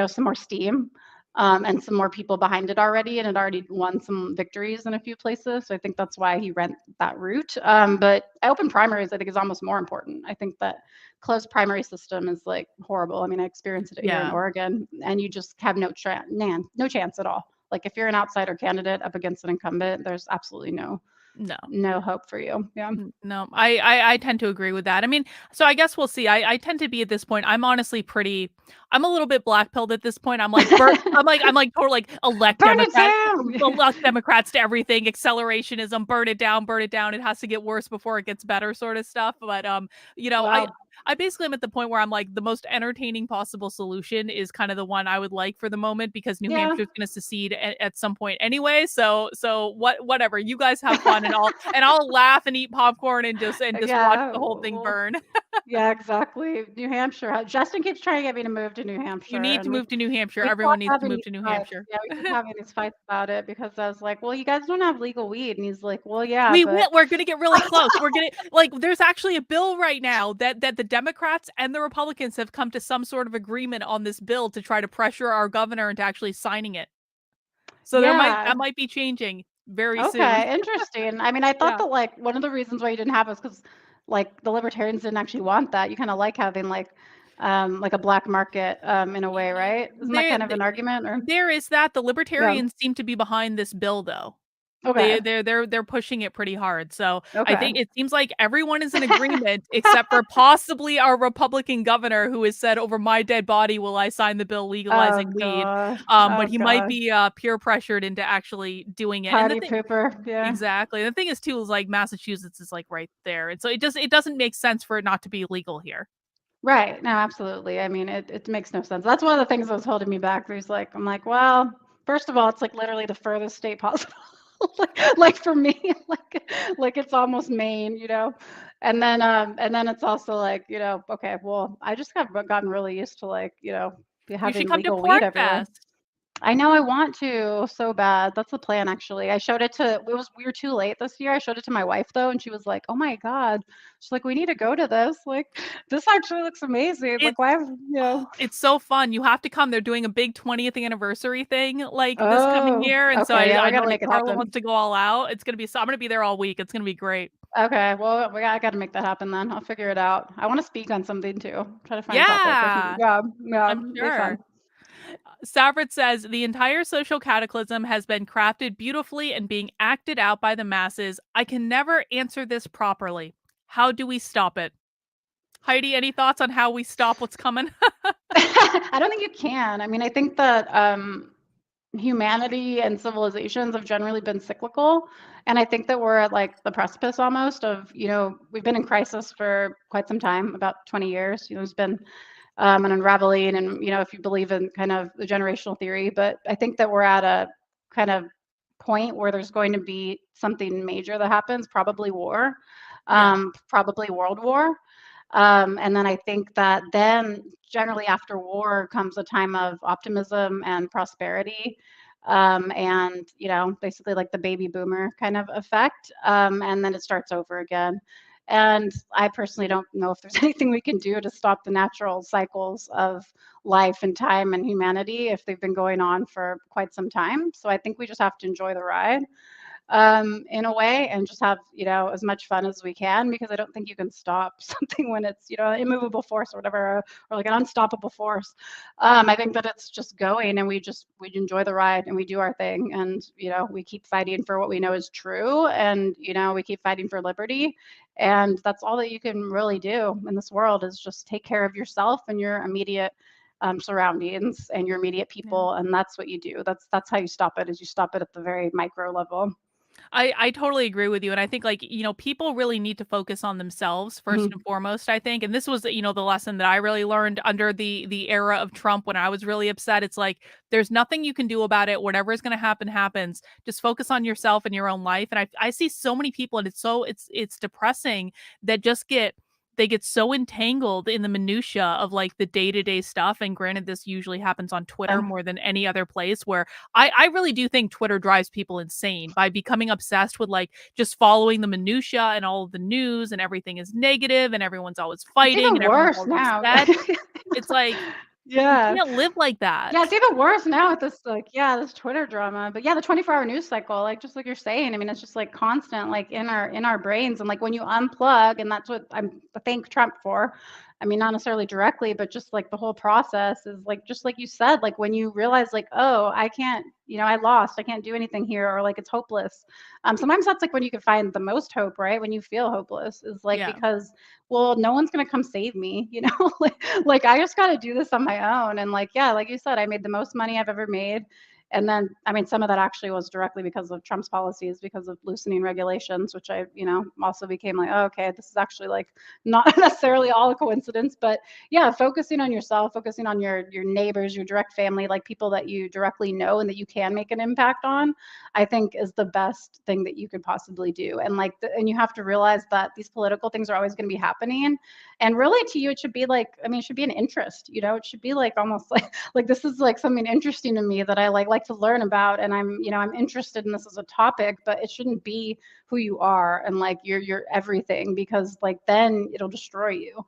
some more steam and some more people behind it already, and it already won some victories in a few places. So I think that's why he went that route. But open primaries, I think, is almost more important. I think that closed primary system is like horrible. I mean, I experienced it here in Yeah. Oregon, and you just have no chance at all. Like if you're an outsider candidate up against an incumbent, there's absolutely No. no hope for you. Yeah. No, I tend to agree with that. I mean, so I guess we'll see. I tend to be at this point. I'm honestly pretty. I'm a little bit black pilled at this point. I'm like total like Burn it down. elect Democrats to everything, accelerationism, burn it down, burn it down. It has to get worse before it gets better, sort of stuff. But I Wow. I basically am at the point where I'm like, the most entertaining possible solution is kind of the one I would like for the moment, because New Yeah. Hampshire is going to secede at some point anyway. So whatever, you guys have fun, and I'll laugh and eat popcorn and just watch Yeah. the whole thing Well, burn. yeah, exactly. New Hampshire. Justin keeps trying to get me to move to New You Hampshire, need to and we move to New Hampshire. we Everyone kept needs to having move these to New fights. Hampshire. Yeah, we keep having these fights about it because I was like, "Well, you guys don't have legal weed," and he's like, "Well, yeah, but." We're gonna get really close. We're gonna, like, there's actually a bill right now that the Democrats and the Republicans have come to some sort of agreement on this bill to try to pressure our governor into actually signing it. So Yeah. that might be changing very soon. Okay, interesting. I mean, I thought Yeah. that like one of the reasons why you didn't have it is because like the libertarians didn't actually want that. You kind of like having like a black market in a way, right? Isn't that There kind of an argument or there is that. The yeah. libertarians seem to be behind this bill, though. Okay. They're pushing it pretty hard. So I Okay. think it seems like everyone is in agreement except for possibly our Republican governor, who has said, "Over my dead body will I sign the bill Oh legalizing weed." gosh. But Oh he might gosh. be peer pressured into actually doing it. And the Party thing, pooper. Yeah. exactly. The thing is too, is like Massachusetts is like right there, and so it doesn't make sense for it not to be legal here. Right. No, absolutely. I mean, it makes no sense. That's one of the things that was holding me back. There's like, I'm like, well, first of all, it's like literally the furthest state possible. Like for me, like it's almost Maine, you know. And then it's also like, you know, okay, well, I just have gotten really used to like, you know, You should having come to legal weed Pork everywhere. Fest. I know I want to so bad. That's the plan actually. I showed it to we were too late this year. I showed it to my wife though, and she was like, "Oh my God." She's like, "We need to go to this. Like, this actually looks amazing. Like, It's why have, you know." it's so fun. You have to come. They're doing a big 20th anniversary thing like this coming Oh, year, and so okay. Yeah, I we know gotta like make it Carla happen. wants to go all out. It's gonna be so I'm gonna be there all week. It's gonna be great. Okay, well, I gotta make that happen then. I'll figure it out. I want to speak on something too. Try to find a topic or something. Yeah, Yeah, yeah, I'm be fun. sure. Savrit says the entire social cataclysm has been crafted beautifully and being acted out by the masses. I can never answer this properly. How do we stop it? Heidi, any thoughts on how we stop what's coming? I don't think you can. I mean, I think that humanity and civilizations have generally been cyclical. And I think that we're at like the precipice almost of, you know, we've been in crisis for quite some time, about 20 years. You know, there's been an unraveling, and, you know, if you believe in kind of the generational theory, but I think that we're at a kind of point where there's going to be something major that happens, probably war, Yeah. probably world war. And then I think that then generally after war comes a time of optimism and prosperity. And, you know, basically like the baby boomer kind of effect. And then it starts over again. And I personally don't know if there's anything we can do to stop the natural cycles of life and time and humanity if they've been going on for quite some time. So I think we just have to enjoy the ride in a way, and just have, you know, as much fun as we can, because I don't think you can stop something when it's, you know, an immovable force or whatever, or like an unstoppable force. I think that it's just going, and we enjoy the ride and we do our thing, and, you know, we keep fighting for what we know is true, and, you know, we keep fighting for liberty. And that's all that you can really do in this world, is just take care of yourself and your immediate surroundings and your immediate Yeah. people, and that's what you do. That's how you stop it, is you stop it at the very micro level. I totally agree with you, and I think, like, people really need to focus on themselves first Mhm. and foremost, I think, and this was, the lesson that I really learned under the era of Trump when I was really upset. It's like, there's nothing you can do about it. Whatever is gonna happen, happens. Just focus on yourself and your own life, and I see so many people, and it's depressing, that just they get so entangled in the minutia of, like, the day-to-day stuff, and granted, this usually happens on Twitter Yeah. more than any other place, where I really do think Twitter drives people insane by becoming obsessed with, like, just following the minutia and all of the news, and everything is negative and everyone's always It's fighting even and everyone's worse always now. upset. It's like, you Yeah. can't live like that. Yeah, it's even worse now with this, like, yeah, this Twitter drama. But yeah, the 24-hour news cycle, like just like you're saying, I mean, it's just like constant, like in our brains. And like when you unplug, and that's what I thank Trump for. I mean, not necessarily directly, but just like the whole process is like, just like you said, like when you realize like, oh, I can't, you know, I lost, I can't do anything here, or like it's hopeless. Sometimes that's like when you can find the most hope, right? When you feel hopeless, is like Yeah. because, well, no one's gonna come save me, you know, like I just got to do this on my own. And like, yeah, like you said, I made the most money I've ever made. And then, I mean, some of that actually was directly because of Trump's policies, because of loosening regulations, which I, also became like, oh, okay, this is actually like not necessarily all a coincidence, but yeah, focusing on yourself, focusing on your neighbors, your direct family, like people that you directly know and that you can make an impact on, I think is the best thing that you could possibly do. And like, and you have to realize that these political things are always going to be happening. And really, to you, it should be like, I mean, it should be an interest. It should be like almost like this is like something interesting to me that I like to learn about, and I'm interested in this as a topic. But it shouldn't be who you are and like your everything, because like then it'll destroy you,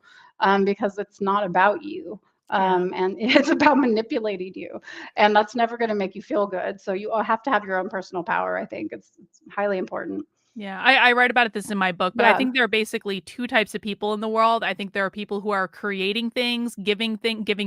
because it's not about you. And it's about manipulating you, and that's never going to make you feel good. So you have to have your own personal power. I think it's highly important. Yeah, I write about this in my book, but I Yeah. think there are basically two types of people in the world. I think there are people who are creating things, giving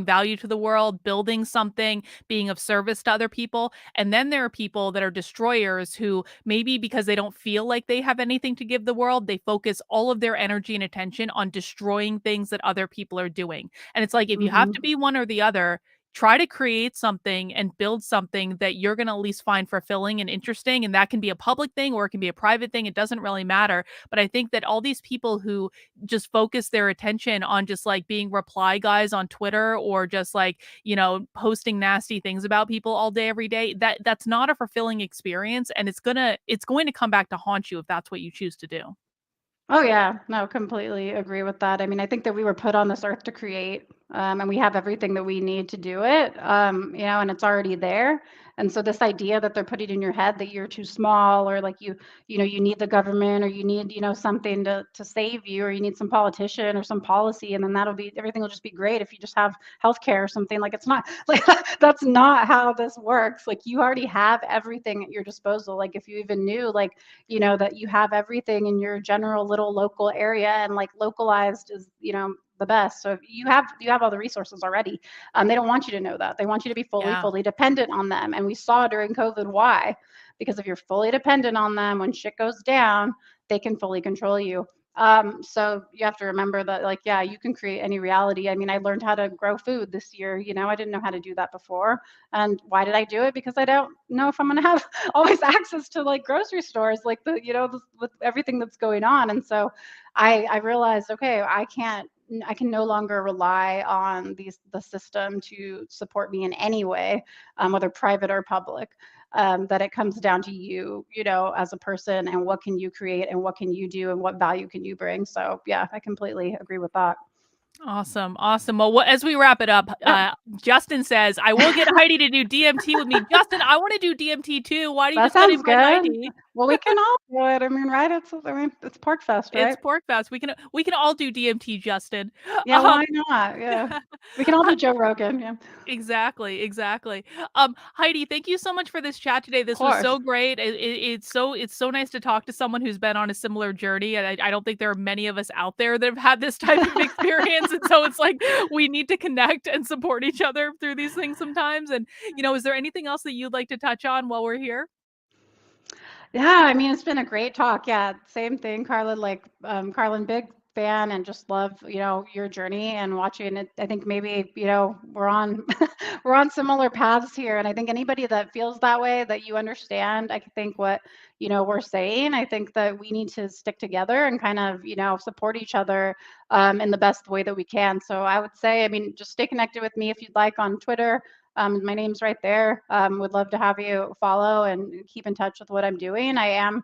value to the world, building something, being of service to other people. And then there are people that are destroyers who maybe because they don't feel like they have anything to give the world, they focus all of their energy and attention on destroying things that other people are doing. And it's like if you have Hmm. to be one or the other, try to create something and build something that you're going to at least find fulfilling and interesting. And that can be a public thing or it can be a private thing. It doesn't really matter. But I think that all these people who just focus their attention on just like being reply guys on Twitter or just like, posting nasty things about people all day, every day, that's not a fulfilling experience. And it's going to come back to haunt you if that's what you choose to do. Oh yeah, no, completely agree with that. I mean, I think that we were put on this earth to create, and we have everything that we need to do it, and it's already there. And so this idea that they're putting in your head that you're too small, or like you need the government, or you need, something to save you, or you need some politician or some policy, and then everything will just be great if you just have healthcare or something. Like it's not like that's not how this works. Like you already have everything at your disposal. Like if you even knew, like that you have everything in your general little local area, and like localized is, the best. So if you have all the resources already. They don't want you to know that. They want you to be Yeah. fully dependent on them. And we saw during COVID why. Because if you're fully dependent on them, when shit goes down, they can fully control you. So you have to remember that, like, yeah, you can create any reality. I mean, I learned how to grow food this year. I didn't know how to do that before. And why did I do it? Because I don't know if I'm going to have always access to like grocery stores, like with everything that's going on. And so I realized, okay, I can no longer rely on the system to support me in any way, whether private or public. That it comes down to you, as a person, and what can you create, and what can you do, and what value can you bring. So yeah, I completely agree with that. Awesome. Awesome. Well, as we wrap it up, Yep. Justin says, I will get Heidi to do DMT with me. Justin, I want to do DMT too. Why do you That just got to sounds invite good. Heidi? Well, we can all do it. I mean, right? It's Pork Fest, It's right? Pork Fest. We can all do DMT, Justin. Yeah, Um, why not? Yeah. We can all do Joe Rogan. Yeah. exactly, exactly. Heidi, thank you so much for this chat today. Of This was course. so great. It's so nice to talk to someone who's been on a similar journey. And I don't think there are many of us out there that have had this type of experience. And so it's like we need to connect and support each other through these things sometimes. And is there anything else that you'd like to touch on while we're here? Yeah, I mean, it's been a great talk. Yeah, same thing, Carlin. Like, Carlin, big fan, and just love, your journey and watching it. I think maybe, we're on we're on similar paths here. And I think anybody that feels that way, that you understand, I think what, we're saying, I think that we need to stick together and kind of, support each other, in the best way that we can. So I would say, I mean, just stay connected with me if you'd like on Twitter. My name's right there. Would love to have you follow and keep in touch with what I'm doing. I am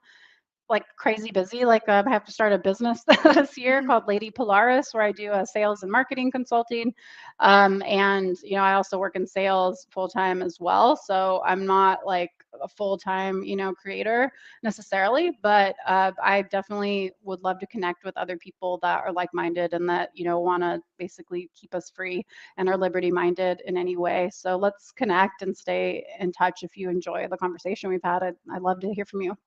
like crazy busy. Like I have to start a business this year Mhm. called Lady Polaris, where I do sales and marketing consulting. And I also work in sales full time as well. So I'm not like a full time, creator necessarily, but I definitely would love to connect with other people that are like minded and that want to basically keep us free and are liberty minded in any way. So let's connect and stay in touch. If you enjoy the conversation we've had, I'd love to hear from you.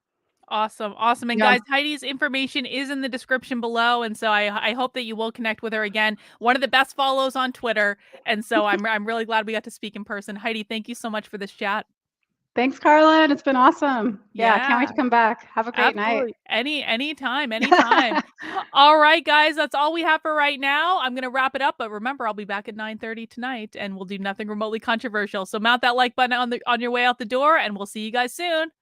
Awesome, awesome, and Yeah. guys, Heidi's information is in the description below, and so I hope that you will connect with her again. One of the best follows on Twitter, and so I'm really glad we got to speak in person. Heidi, thank you so much for this chat. Thanks, Carlin. It's been awesome. Yeah, can't wait Yeah. to come back. Have a great night. Absolutely. Anytime, anytime. All right, guys, that's all we have for right now. I'm gonna wrap it up, but remember, I'll be back at 9:30 tonight, and we'll do nothing remotely controversial. So mount that like button on your way out the door, and we'll see you guys soon.